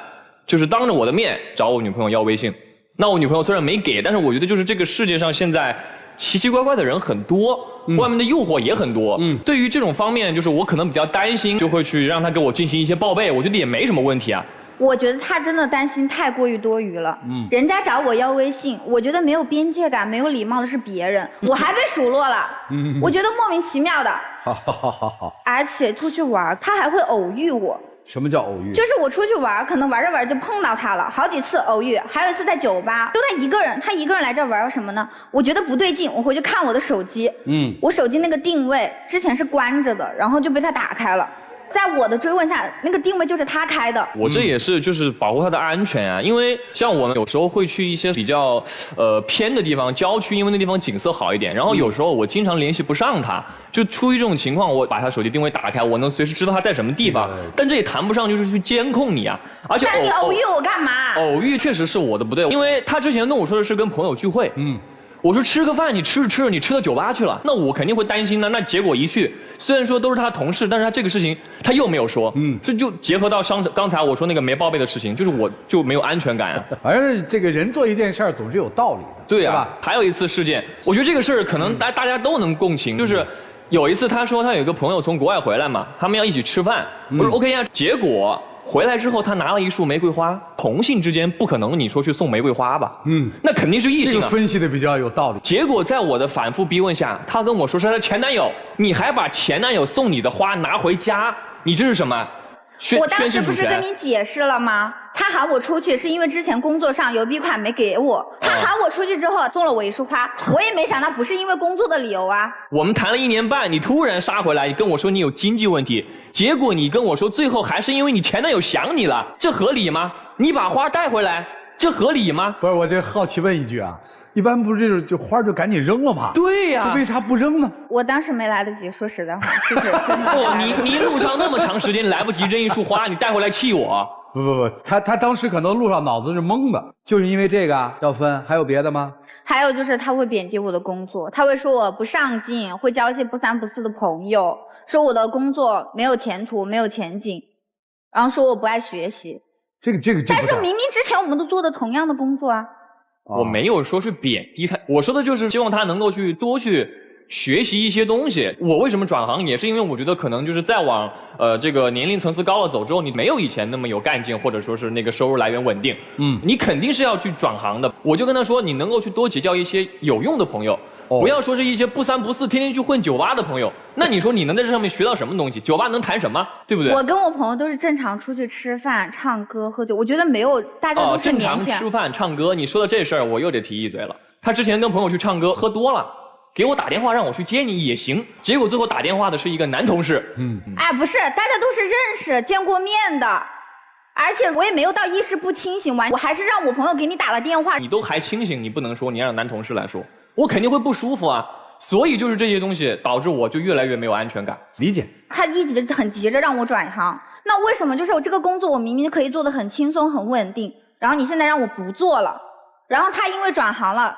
Speaker 11: 就是当着我的面找我女朋友要微信。那我女朋友虽然没给，但是我觉得就是这个世界上现在奇奇怪怪的人很多，外面的诱惑也很多。对于这种方面，就是我可能比较担心，就会去让他给我进行一些报备，我觉得也没什么问题啊。
Speaker 12: 我觉得他真的担心太过于多余了。人家找我要微信，我觉得没有边界感、没有礼貌的是别人，我还被数落了。我觉得莫名其妙的。
Speaker 1: 好。
Speaker 12: 而且出去玩，他还会偶遇我。
Speaker 1: 什么叫偶遇？
Speaker 12: 就是我出去玩，可能玩着玩着就碰到他了，好几次偶遇。还有一次在酒吧，就他一个人来这玩什么呢？我觉得不对劲，我回去看我的手机。我手机那个定位之前是关着的，然后就被他打开了。在我的追问下，那个定位就是他开的。
Speaker 11: 我这也是就是保护他的安全啊，因为像我们有时候会去一些比较偏的地方，郊区，因为那地方景色好一点。然后有时候我经常联系不上他，就出于这种情况，我把他手机定位打开，我能随时知道他在什么地方。但这也谈不上就是去监控你啊，而且
Speaker 12: 但你偶遇我干嘛？
Speaker 11: 偶遇确实是我的不对，因为他之前跟我说的是跟朋友聚会。我说吃个饭，你吃着你吃到酒吧去了，那我肯定会担心的。那结果一去，虽然说都是他同事，但是他这个事情他又没有说，这就结合到刚才我说那个没报备的事情，就是我就没有安全感啊。
Speaker 1: 反正这个人做一件事儿总是有道理的，
Speaker 11: 对啊。
Speaker 1: 吧？
Speaker 11: 还有一次事件，我觉得这个事儿可能大家都能共情，就是有一次他说他有一个朋友从国外回来嘛，他们要一起吃饭，我说 OK 呀，结果。回来之后，他拿了一束玫瑰花。同性之间不可能你说去送玫瑰花吧？那肯定是异性啊。
Speaker 1: 这个分析的比较有道理。
Speaker 11: 结果在我的反复逼问下，他跟我说是他的前男友，你还把前男友送你的花拿回家，你这是什么？
Speaker 12: 我当时不是跟你解释了吗？他喊我出去是因为之前工作上有笔款没给我，他喊我出去之后送了我一束花，我也没想到不是因为工作的理由啊。
Speaker 11: 我们谈了1年半，你突然杀回来，你跟我说你有经济问题，结果你跟我说最后还是因为你前男友想你了，这合理吗？你把花带回来，这合理吗？
Speaker 1: 不是，我这好奇问一句啊。一般不是这种就花就赶紧扔了吗？
Speaker 11: 对呀，
Speaker 1: 这为啥不扔呢？
Speaker 12: 我当时没来得及，说实在话，就是
Speaker 11: 你路上那么长时间来不及扔一束花，你带回来气我？
Speaker 1: 不，他当时可能路上脑子是懵的，就是因为这个啊要分。还有别的吗？
Speaker 12: 还有就是他会贬低我的工作，他会说我不上进，会交一些不三不四的朋友，说我的工作没有前途、没有前景，然后说我不爱学习。
Speaker 1: 这个
Speaker 12: 但是明明之前我们都做的同样的工作啊。
Speaker 11: 我没有说去贬低他，我说的就是希望他能够多去学习一些东西。我为什么转行，也是因为我觉得可能就是再往这个年龄层次高了走之后，你没有以前那么有干劲，或者说是那个收入来源稳定，你肯定是要去转行的。我就跟他说，你能够去多结交一些有用的朋友，不要说是一些不三不四、天天去混酒吧的朋友。那你说你能在这上面学到什么东西？酒吧能谈什么？对不对？
Speaker 12: 我跟我朋友都是正常出去吃饭、唱歌、喝酒，我觉得没有，大家都是年轻。
Speaker 11: 正常吃饭、唱歌，你说的这事儿，我又得提一嘴了。他之前跟朋友去唱歌，喝多了。给我打电话让我去接你也行，结果最后打电话的是一个男同事。
Speaker 12: 哎，不是，大家都是认识、见过面的，而且我也没有到意识不清醒完，我还是让我朋友给你打了电话。
Speaker 11: 你都还清醒，你不能说你让男同事来说，我肯定会不舒服啊。所以就是这些东西导致我就越来越没有安全感。
Speaker 1: 理解。
Speaker 12: 他一直很急着让我转行，那为什么就是我这个工作我明明可以做得很轻松、很稳定，然后你现在让我不做了，然后他因为转行了。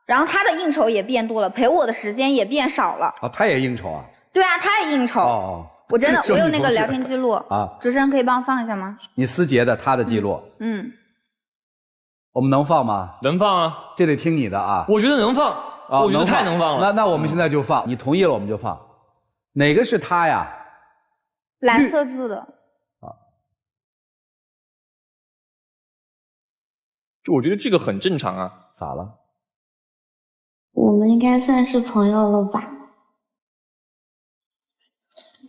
Speaker 12: 然后他的应酬也变多了，陪我的时间也变少了。
Speaker 1: 他也应酬啊？
Speaker 12: 对啊，他也应酬。我真的，我有那个聊天记录啊，主持人可以帮我放一下吗？
Speaker 1: 你私截的他的记录。我们能放吗？
Speaker 11: 能放啊，
Speaker 1: 这得听你的啊。
Speaker 11: 我觉得能放，我觉得太能放了。
Speaker 1: 那我们现在就放，你同意了我们就放。哪个是他呀？
Speaker 12: 蓝色字的。
Speaker 11: 就我觉得这个很正常啊。
Speaker 1: 咋了？
Speaker 13: 我们应该算是朋友了吧？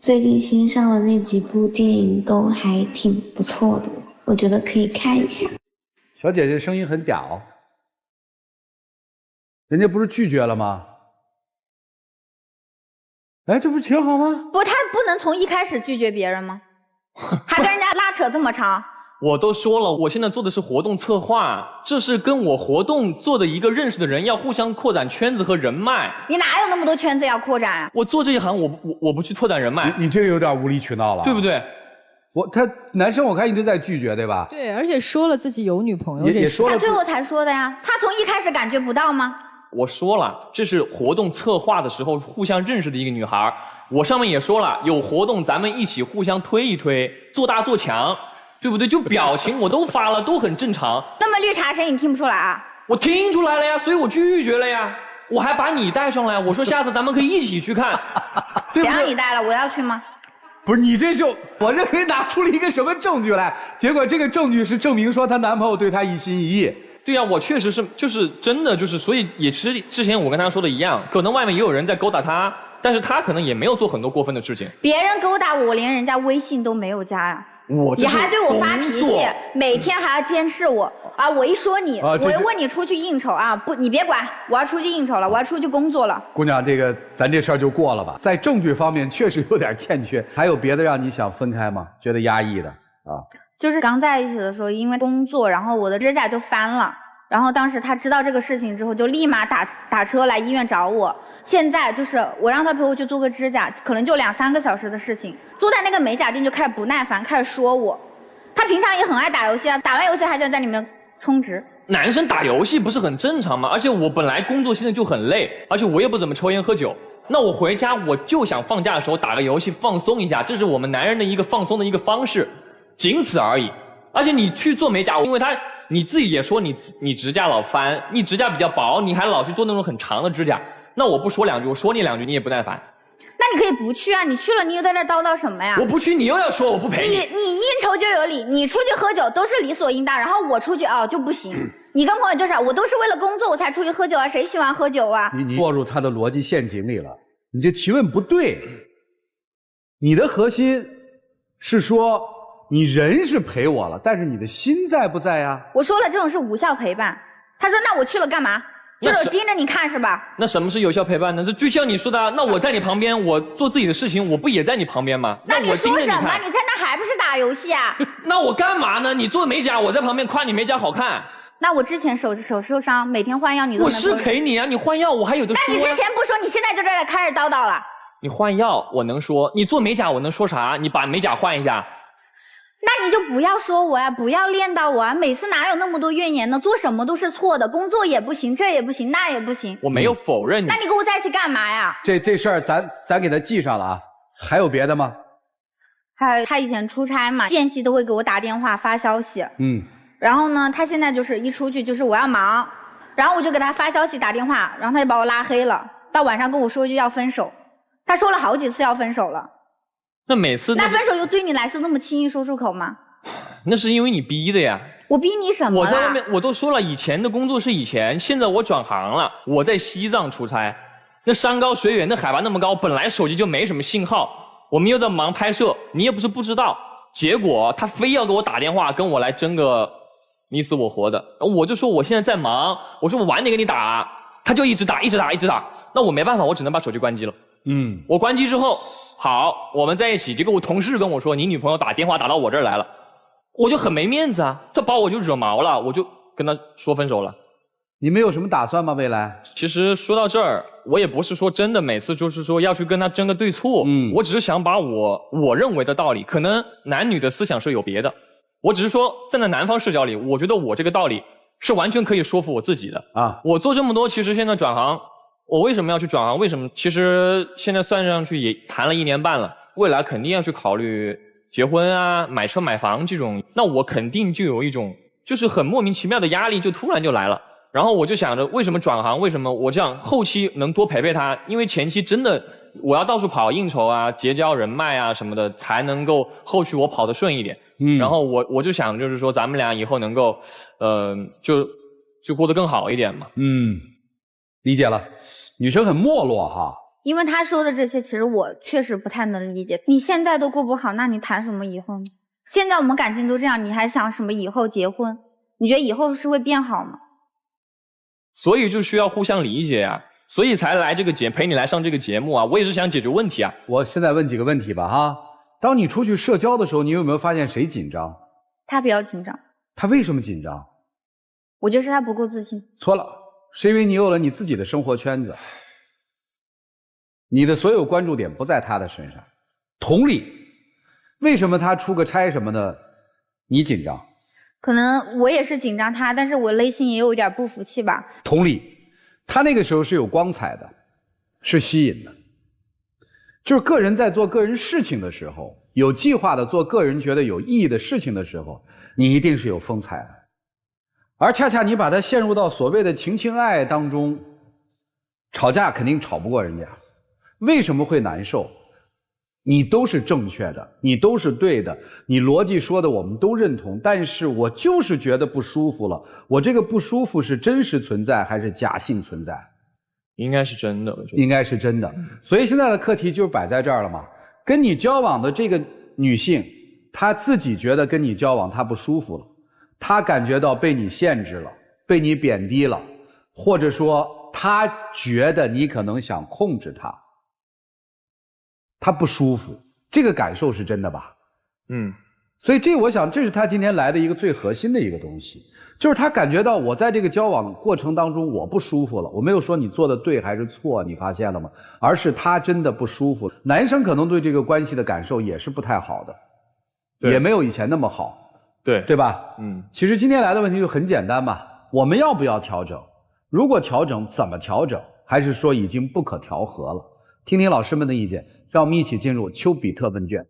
Speaker 13: 最近新上的那几部电影都还挺不错的，我觉得可以看一下。
Speaker 1: 小姐姐声音很嗲哦，人家不是拒绝了吗？哎，这不是挺好吗？
Speaker 12: 不，他不能从一开始拒绝别人吗？还跟人家拉扯这么长？
Speaker 11: 我都说了，我现在做的是活动策划，这是跟我活动做的一个认识的人，要互相扩展圈子和人脉。
Speaker 12: 你哪有那么多圈子要扩展啊？
Speaker 11: 我做这一行，我不去拓展人脉，
Speaker 1: 你这个有点无理取闹了，
Speaker 11: 对不对？
Speaker 1: 他男生我看一直在拒绝，对吧？
Speaker 5: 对，而且说了自己有女朋友，
Speaker 1: 也说了，
Speaker 12: 他最后才说的呀。他从一开始感觉不到吗？
Speaker 11: 我说了，这是活动策划的时候互相认识的一个女孩。我上面也说了，有活动咱们一起互相推一推，做大做强。对不对？就表情我都发了，都很正常。
Speaker 12: 那么绿茶声你听不出来啊？
Speaker 11: 我听出来了呀，所以我拒绝了呀。我还把你带上来，我说下次咱们可以一起去看。
Speaker 12: 谁让你带了？我要去吗？
Speaker 1: 不是你这就，我认为拿出了一个什么证据来？结果这个证据是证明说她男朋友对她一心一意。
Speaker 11: 对呀，我确实是，就是真的就是，所以也是之前我跟她说的一样，可能外面也有人在勾搭她，但是她可能也没有做很多过分的事情。
Speaker 12: 别人勾搭我，连人家微信都没有加呀。你还对我发脾气，每天还要监视我啊！我一说你，我一问你出去应酬啊，不，你别管，我要出去应酬了，我要出去工作了。
Speaker 1: 姑娘，这个咱这事儿就过了吧，在证据方面确实有点欠缺。还有别的让你想分开吗？觉得压抑的啊？
Speaker 12: 就是刚在一起的时候，因为工作，然后我的指甲就翻了，然后当时他知道这个事情之后，就立马打车来医院找我。现在就是我让他陪我去做个指甲，可能就2、3个小时的事情。坐在那个美甲店就开始不耐烦，开始说我。他平常也很爱打游戏啊，打完游戏还想在里面充值。
Speaker 11: 男生打游戏不是很正常吗？而且我本来工作现在就很累，而且我也不怎么抽烟喝酒。那我回家我就想放假的时候打个游戏放松一下，这是我们男人的一个放松的一个方式，仅此而已。而且你去做美甲，因为你自己也说你指甲老翻，你指甲比较薄，你还老去做那种很长的指甲。那我不说2句，我说你2句，你也不耐烦。
Speaker 12: 那你可以不去啊，你去了你又在那儿叨叨什么呀？
Speaker 11: 我不去，你又要说我不陪你。
Speaker 12: 你应酬就有理，你出去喝酒都是理所应当，然后我出去就不行。你跟朋友就是我都是为了工作我才出去喝酒啊，谁喜欢喝酒啊？
Speaker 1: 你落入他的逻辑陷阱里了，你这提问不对。你的核心是说你人是陪我了，但是你的心在不在呀？
Speaker 12: 我说了这种是无效陪伴。他说那我去了干嘛？就是盯着你看是吧？
Speaker 11: 那什么是有效陪伴呢？这就像你说的，那我在你旁边，我做自己的事情，我不也在你旁边吗？
Speaker 12: 那你说什么？你在那还不是打游戏啊？
Speaker 11: 那我干嘛呢？你做美甲，我在旁边夸你美甲好看。
Speaker 12: 那我之前手受伤，每天换药你都能。
Speaker 11: 我是陪你啊，你换药我还有的说。
Speaker 12: 那你之前不说，你现在就在这开始叨叨了。
Speaker 11: 你换药我能说，你做美甲我能说啥？你把美甲换一下。
Speaker 12: 那你就不要说我呀，不要练到我啊！每次哪有那么多怨言呢？做什么都是错的，工作也不行，这也不行，那也不行。
Speaker 11: 我没有否认你。
Speaker 12: 那你跟我在一起干嘛呀？
Speaker 1: 这事儿咱给他记上了啊。还有别的吗？
Speaker 12: 还有他以前出差嘛，间隙都会给我打电话发消息。然后呢，他现在就是一出去就是我要忙，然后我就给他发消息打电话，然后他就把我拉黑了。到晚上跟我说一句要分手，他说了好几次要分手了。
Speaker 11: 那每次
Speaker 12: 那分手又对你来说那么轻易说出口吗？
Speaker 11: 那是因为你逼的呀。
Speaker 12: 我逼你什么了？
Speaker 11: 我在外面我都说了，以前的工作是以前，现在我转行了，我在西藏出差，那山高水远，那海拔那么高，本来手机就没什么信号，我们又在忙拍摄，你也不是不知道，结果他非要给我打电话，跟我来争个你死我活的，我就说我现在在忙，我说我晚点给你打，他就一直打，那我没办法，我只能把手机关机了。我关机之后，好，我们在一起，结果我同事跟我说，你女朋友打电话打到我这儿来了，我就很没面子啊，这把我就惹毛了，我就跟他说分手了。
Speaker 1: 你们有什么打算吗？未来？
Speaker 11: 其实说到这儿，我也不是说真的每次就是说要去跟他争个对错，我只是想把我认为的道理，可能男女的思想是有别的，我只是说站在男方视角里，我觉得我这个道理是完全可以说服我自己的啊。我做这么多，其实现在转行，我为什么要去转行？为什么？其实现在算上去也谈了1年半了，未来肯定要去考虑结婚啊、买车买房这种，那我肯定就有一种就是很莫名其妙的压力，就突然就来了。然后我就想着，为什么转行？为什么我这样后期能多陪陪他？因为前期真的我要到处跑应酬啊、结交人脉啊什么的，才能够后续我跑得顺一点。然后我就想，就是说咱们俩以后能够，就过得更好一点嘛。
Speaker 1: 理解了。女生很没落哈。
Speaker 12: 因为他说的这些，其实我确实不太能理解。你现在都过不好，那你谈什么以后呢？现在我们感情都这样，你还想什么以后结婚？你觉得以后是会变好吗？
Speaker 11: 所以就需要互相理解啊，所以才来这个陪你来上这个节目啊，我也是想解决问题啊。
Speaker 1: 我现在问几个问题吧哈。当你出去社交的时候，你有没有发现谁紧张？
Speaker 12: 他比较紧张。
Speaker 1: 他为什么紧张？
Speaker 12: 我觉得是他不够自信。
Speaker 1: 错了，是因为你有了你自己的生活圈子，你的所有关注点不在他的身上。同理，为什么他出个差什么的，你紧张？
Speaker 12: 可能我也是紧张他，但是我内心也有一点不服气吧。
Speaker 1: 同理，他那个时候是有光彩的，是吸引的。就是个人在做个人事情的时候，有计划的做个人觉得有意义的事情的时候，你一定是有风采的。而恰恰你把他陷入到所谓的情情爱爱当中，吵架肯定吵不过人家。为什么会难受？你都是正确的，你都是对的，你逻辑说的我们都认同，但是我就是觉得不舒服了。我这个不舒服是真实存在还是假性存在？
Speaker 11: 应该是真的，我觉得
Speaker 1: 应该是真的。所以现在的课题就是摆在这儿了嘛。跟你交往的这个女性，她自己觉得跟你交往她不舒服了，她感觉到被你限制了，被你贬低了，或者说她觉得你可能想控制她。他不舒服，这个感受是真的吧？所以我想这是他今天来的一个最核心的一个东西，就是他感觉到我在这个交往过程当中我不舒服了。我没有说你做的对还是错，你发现了吗？而是他真的不舒服。男生可能对这个关系的感受也是不太好的，也没有以前那么好，对吧？其实今天来的问题就很简单嘛，我们要不要调整？如果调整，怎么调整？还是说已经不可调和了？听听老师们的意见。让我们一起进入丘比特问卷。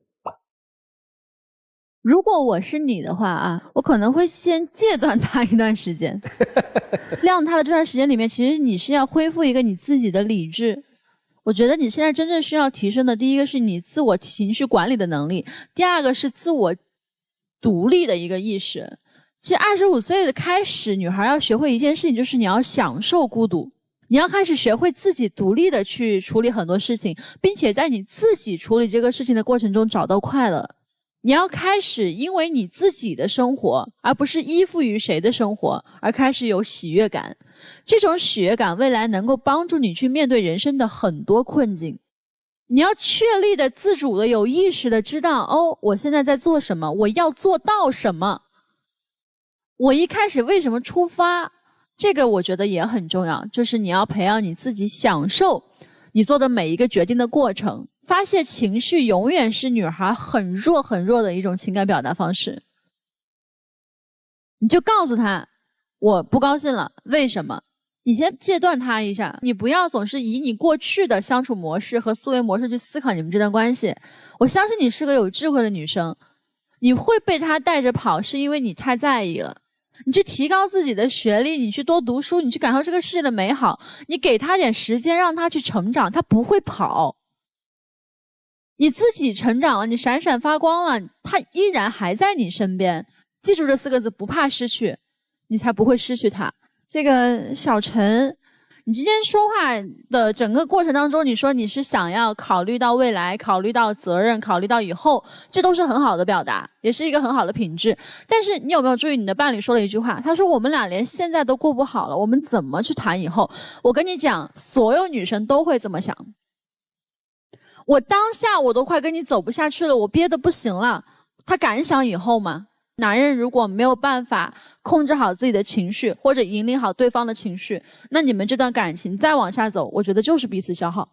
Speaker 4: 如果我是你的话啊，我可能会先戒断他一段时间。晾他的这段时间里面，其实你是要恢复一个你自己的理智。我觉得你现在真正需要提升的，第一个是你自我情绪管理的能力，第二个是自我独立的一个意识。其实25岁的开始，女孩要学会一件事情，就是你要享受孤独。你要开始学会自己独立的去处理很多事情，并且在你自己处理这个事情的过程中找到快乐。你要开始因为你自己的生活，而不是依附于谁的生活，而开始有喜悦感。这种喜悦感未来能够帮助你去面对人生的很多困境。你要确立的、自主的、有意识的知道，我现在在做什么，我要做到什么，我一开始为什么出发。这个我觉得也很重要，就是你要培养你自己享受你做的每一个决定的过程。发泄情绪永远是女孩很弱很弱的一种情感表达方式。你就告诉她，我不高兴了，为什么？你先戒断他一下，你不要总是以你过去的相处模式和思维模式去思考你们这段关系。我相信你是个有智慧的女生，你会被他带着跑，是因为你太在意了。你去提高自己的学历，你去多读书，你去感受这个世界的美好，你给他点时间让他去成长，他不会跑。你自己成长了，你闪闪发光了，他依然还在你身边。记住这4个字，不怕失去，你才不会失去他。这个小陈，你今天说话的整个过程当中，你说你是想要考虑到未来，考虑到责任，考虑到以后，这都是很好的表达，也是一个很好的品质。但是你有没有注意你的伴侣说了一句话，他说我们俩连现在都过不好了，我们怎么去谈以后？我跟你讲，所有女生都会这么想。我当下我都快跟你走不下去了，我憋得不行了，他敢想以后吗？男人如果没有办法控制好自己的情绪，或者引领好对方的情绪，那你们这段感情再往下走，我觉得就是彼此消耗。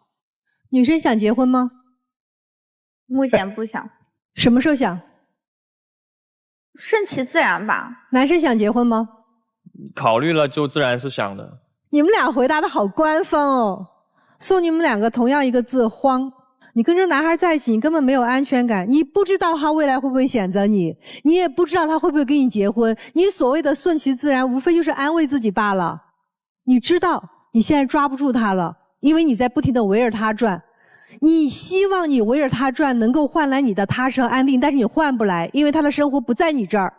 Speaker 6: 女生想结婚吗？
Speaker 12: 目前不想。
Speaker 6: 什么时候想？
Speaker 12: 顺其自然吧。
Speaker 6: 男生想结婚吗？
Speaker 11: 考虑了就自然是想的。
Speaker 6: 你们俩回答的好官方哦，送你们两个同样一个字：慌。你跟这男孩在一起，你根本没有安全感，你不知道他未来会不会选择你，你也不知道他会不会跟你结婚。你所谓的顺其自然，无非就是安慰自己罢了。你知道你现在抓不住他了，因为你在不停地围着他转。你希望你围着他转能够换来你的踏实和安定，但是你换不来，因为他的生活不在你这儿，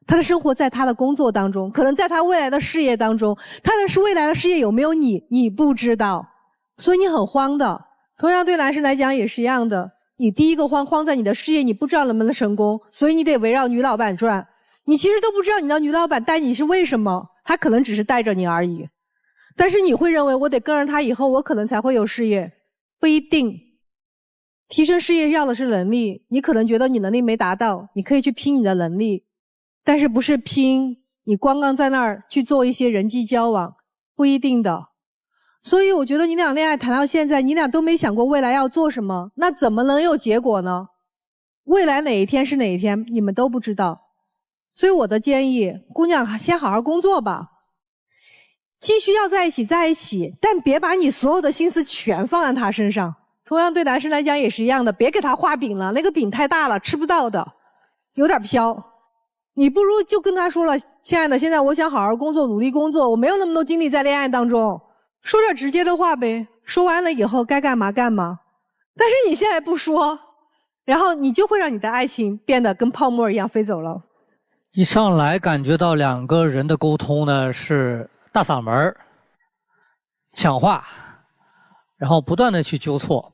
Speaker 6: 他的生活在他的工作当中，可能在他未来的事业当中。他的未来的事业有没有你，你不知道，所以你很慌的。同样对男生来讲也是一样的，你第一个慌在你的事业，你不知道能不能成功，所以你得围绕女老板转。你其实都不知道你的女老板带你是为什么，她可能只是带着你而已。但是你会认为我得跟着她以后我可能才会有事业，不一定。提升事业要的是能力，你可能觉得你能力没达到，你可以去拼你的能力，但是不是拼你光光在那儿去做一些人际交往，不一定的。所以我觉得你俩恋爱谈到现在，你俩都没想过未来要做什么，那怎么能有结果呢？未来哪一天是哪一天，你们都不知道。所以我的建议，姑娘先好好工作吧，继续要在一起在一起，但别把你所有的心思全放在他身上。同样对男生来讲也是一样的，别给他画饼了，那个饼太大了，吃不到的，有点飘。你不如就跟他说了，亲爱的，现在我想好好工作，努力工作，我没有那么多精力在恋爱当中。说点直接的话呗，说完了以后该干嘛干嘛。但是你现在不说，然后你就会让你的爱情变得跟泡沫一样飞走了。
Speaker 7: 一上来感觉到两个人的沟通呢是大嗓门抢话，然后不断的去纠错。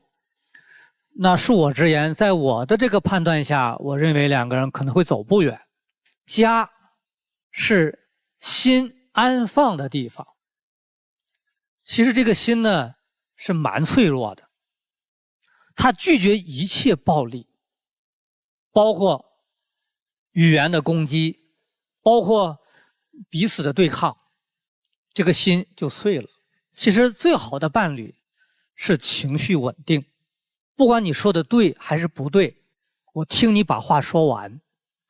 Speaker 7: 那恕我直言，在我的这个判断下，我认为两个人可能会走不远。家是心安放的地方。其实这个心呢是蛮脆弱的，他拒绝一切暴力，包括语言的攻击，包括彼此的对抗，这个心就碎了。其实最好的伴侣是情绪稳定，不管你说的对还是不对，我听你把话说完，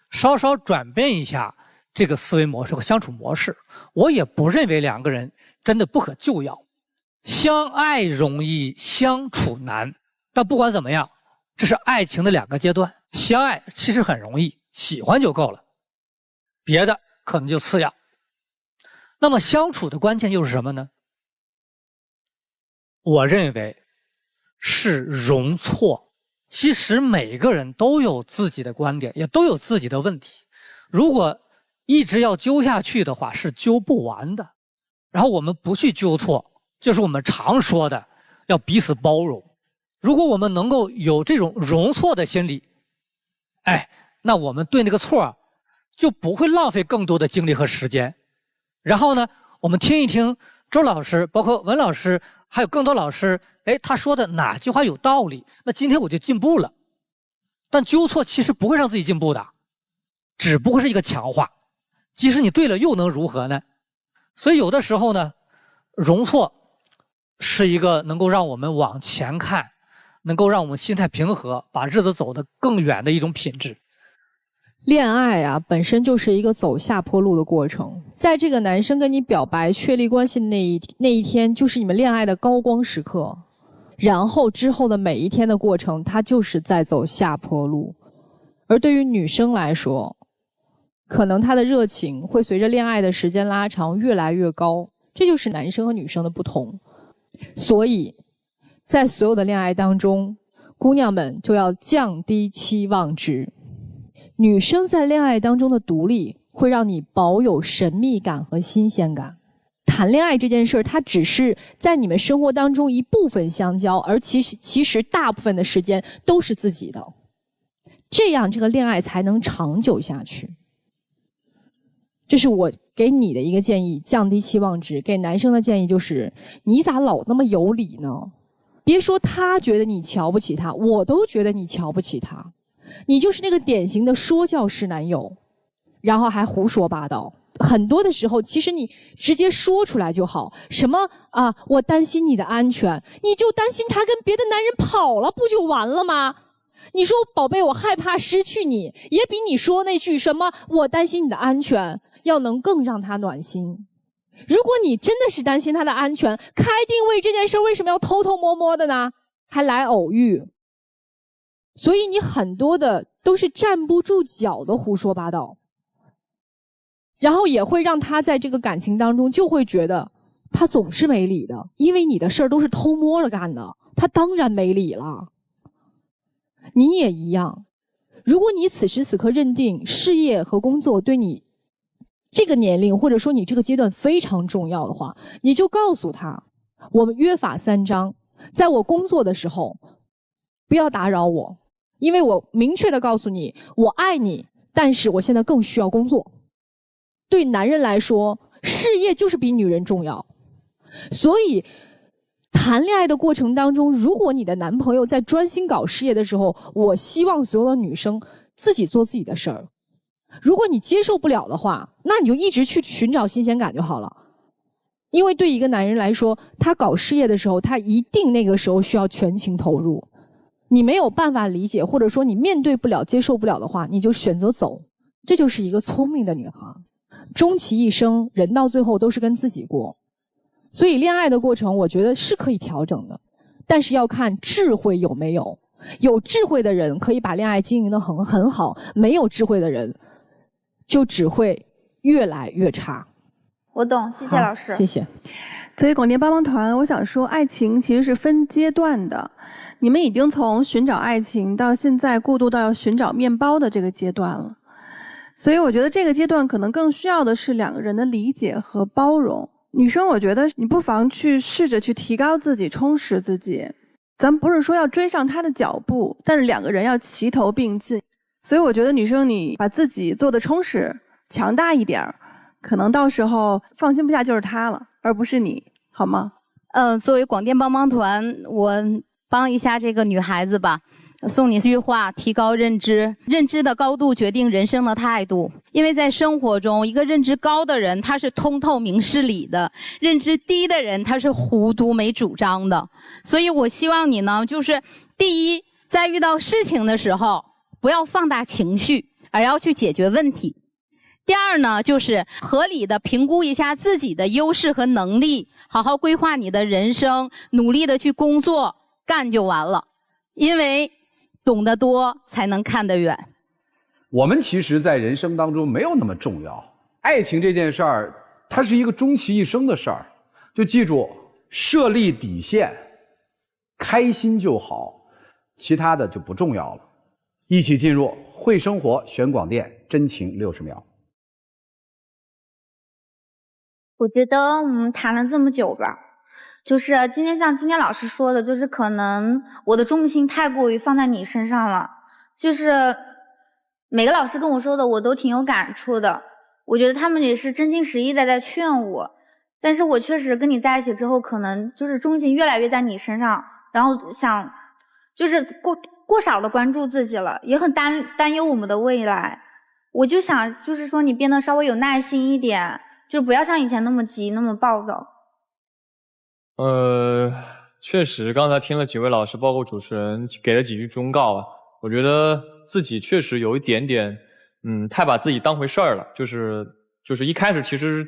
Speaker 7: 稍稍转变一下这个思维模式和相处模式。我也不认为两个人真的不可救药，相爱容易相处难，但不管怎么样，这是爱情的两个阶段。相爱其实很容易，喜欢就够了，别的可能就次要。那么相处的关键又是什么呢？我认为是容错。其实每个人都有自己的观点，也都有自己的问题，如果一直要揪下去的话是揪不完的。然后我们不去纠错，就是我们常说的要彼此包容。如果我们能够有这种容错的心理，那我们对那个错就不会浪费更多的精力和时间。然后呢，我们听一听周老师，包括文老师，还有更多老师，他说的哪句话有道理，那今天我就进步了。但纠错其实不会让自己进步的，只不过是一个强化。即使你对了又能如何呢？所以有的时候呢，容错是一个能够让我们往前看，能够让我们心态平和，把日子走得更远的一种品质。
Speaker 5: 恋爱啊，本身就是一个走下坡路的过程。在这个男生跟你表白、确立关系的那一天，就是你们恋爱的高光时刻。然后之后的每一天的过程，他就是在走下坡路。而对于女生来说，可能她的热情会随着恋爱的时间拉长越来越高，这就是男生和女生的不同。所以，在所有的恋爱当中，姑娘们就要降低期望值。女生在恋爱当中的独立，会让你保有神秘感和新鲜感。谈恋爱这件事儿，它只是在你们生活当中一部分相交，而其实大部分的时间都是自己的。这样这个恋爱才能长久下去。这是我给你的一个建议，降低期望值。给男生的建议就是，你咋老那么有理呢？别说他觉得你瞧不起他，我都觉得你瞧不起他。你就是那个典型的说教式男友，然后还胡说八道。很多的时候，其实你直接说出来就好。什么啊，我担心你的安全，你就担心他跟别的男人跑了，不就完了吗？你说宝贝，我害怕失去你，也比你说那句什么我担心你的安全要能更让他暖心。如果你真的是担心他的安全，开定位这件事为什么要偷偷摸摸的呢？还来偶遇？所以你很多的都是站不住脚的胡说八道，然后也会让他在这个感情当中就会觉得他总是没理的，因为你的事儿都是偷摸着干的，他当然没理了。你也一样，如果你此时此刻认定事业和工作对你这个年龄或者说你这个阶段非常重要的话，你就告诉他，我们约法三章，在我工作的时候不要打扰我，因为我明确的告诉你，我爱你，但是我现在更需要工作。对男人来说，事业就是比女人重要。所以谈恋爱的过程当中，如果你的男朋友在专心搞事业的时候，我希望所有的女生自己做自己的事儿。如果你接受不了的话，那你就一直去寻找新鲜感就好了。因为对一个男人来说，他搞事业的时候，他一定那个时候需要全情投入。你没有办法理解，或者说你面对不了、接受不了的话，你就选择走。这就是一个聪明的女孩。终其一生，人到最后都是跟自己过。所以恋爱的过程，我觉得是可以调整的，但是要看智慧有没有。有智慧的人可以把恋爱经营得很好，没有智慧的人就只会越来越差。
Speaker 12: 我懂，谢谢老师。
Speaker 5: 谢谢。
Speaker 8: 作为广电帮帮团，我想说，爱情其实是分阶段的。你们已经从寻找爱情到现在过渡到要寻找面包的这个阶段了，所以我觉得这个阶段可能更需要的是两个人的理解和包容。女生，我觉得你不妨去试着去提高自己，充实自己。咱们不是说要追上他的脚步，但是两个人要齐头并进。所以我觉得女生，你把自己做的充实、强大一点，可能到时候放心不下就是他了，而不是你，好吗？
Speaker 9: 作为广电帮帮团，我帮一下这个女孩子吧。送你一句话：提高认知，认知的高度决定人生的态度。因为在生活中，一个认知高的人，他是通透明事理的；认知低的人，他是糊涂没主张的。所以我希望你呢，就是第一，在遇到事情的时候，不要放大情绪，而要去解决问题。第二呢，就是合理的评估一下自己的优势和能力，好好规划你的人生，努力的去工作，干就完了。因为懂得多才能看得远。
Speaker 1: 我们其实在人生当中没有那么重要，爱情这件事儿，它是一个终其一生的事儿。就记住，设立底线，开心就好，其他的就不重要了。一起进入会生活选广电真情60秒。
Speaker 12: 我觉得我们谈了这么久吧，就是像今天老师说的，就是可能我的重心太过于放在你身上了，就是每个老师跟我说的我都挺有感触的，我觉得他们也是真心实意的在劝我，但是我确实跟你在一起之后，可能就是重心越来越在你身上，然后想就是过少的关注自己了，也很担忧我们的未来。我就想就是说你变得稍微有耐心一点，就不要像以前那么急那么暴躁。
Speaker 11: 确实，刚才听了几位老师，包括主持人给了几句忠告啊，我觉得自己确实有一点点太把自己当回事儿了，就是一开始其实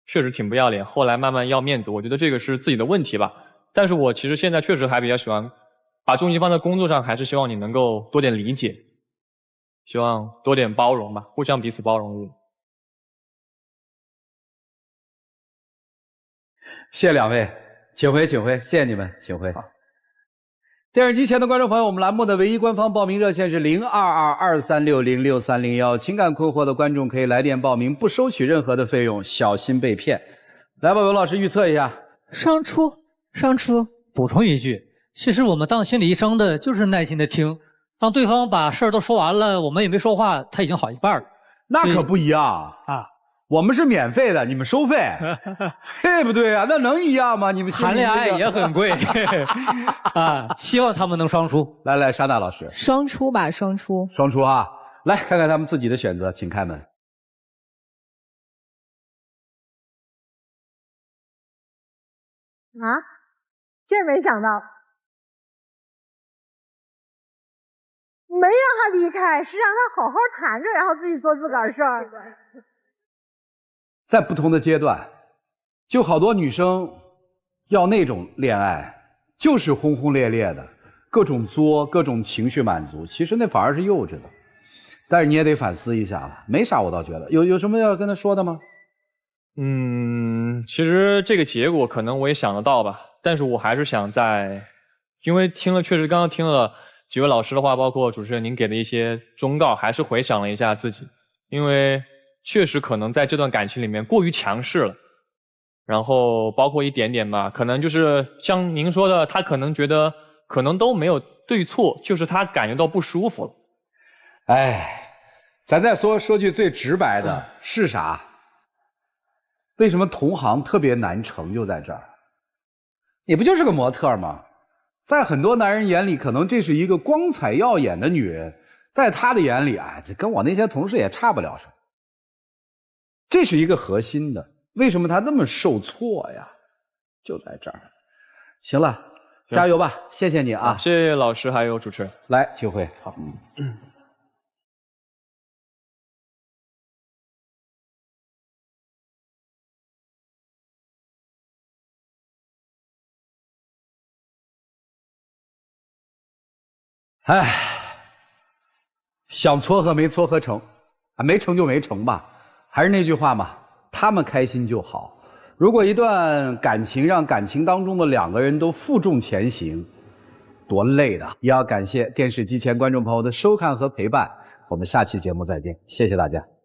Speaker 11: 确实挺不要脸，后来慢慢要面子，我觉得这个是自己的问题吧。但是我其实现在确实还比较喜欢把重心放在工作上，还是希望你能够多点理解，希望多点包容吧，互相彼此包容。
Speaker 1: 谢谢2位，请回，谢谢你们，请回。电视机前的观众朋友，我们栏目的唯一官方报名热线是0222360631，情感困惑的观众可以来电报名，不收取任何的费用，小心被骗。来吧，文老师预测一下。
Speaker 6: 双出。
Speaker 7: 补充一句，其实我们当心理医生的就是耐心的听，当对方把事儿都说完了，我们也没说话，他已经好一半了。
Speaker 1: 那可不一样啊！我们是免费的，你们收费，对不对啊？那能一样吗？你们
Speaker 7: 谈恋爱也很贵啊！希望他们能双出。
Speaker 1: 来，莎娜老师，
Speaker 5: 双出吧，双出
Speaker 1: 啊！来看看他们自己的选择，请开门。
Speaker 14: 啊，这没想到，没让他离开，是让他好好谈着，然后自己做自个儿事儿。
Speaker 1: 在不同的阶段，就好多女生要那种恋爱，就是轰轰烈烈的，各种作，各种情绪满足，其实那反而是幼稚的。但是你也得反思一下了，没啥，我倒觉得有什么要跟他说的吗？
Speaker 11: 其实这个结果可能我也想得到吧，但是我还是想因为确实刚刚听了几位老师的话，包括主持人您给的一些忠告，还是回想了一下自己，因为确实可能在这段感情里面过于强势了，然后包括一点点吧，可能就是像您说的，他可能觉得可能都没有对错，就是他感觉到不舒服了。
Speaker 1: 咱再说句最直白的，是啥？为什么同行特别难成就在这儿？你不就是个模特吗？在很多男人眼里，可能这是一个光彩耀眼的女人，在他的眼里，这跟我那些同事也差不了什么。这是一个核心的，为什么他那么受挫呀？就在这儿。行了，加油吧，谢谢你啊！
Speaker 11: 谢谢老师还有主持人。
Speaker 1: 来，请回。好。想撮合没撮合成，没成就没成吧。还是那句话嘛，他们开心就好。如果一段感情让感情当中的2个人都负重前行，多累的！也要感谢电视机前观众朋友的收看和陪伴，我们下期节目再见，谢谢大家。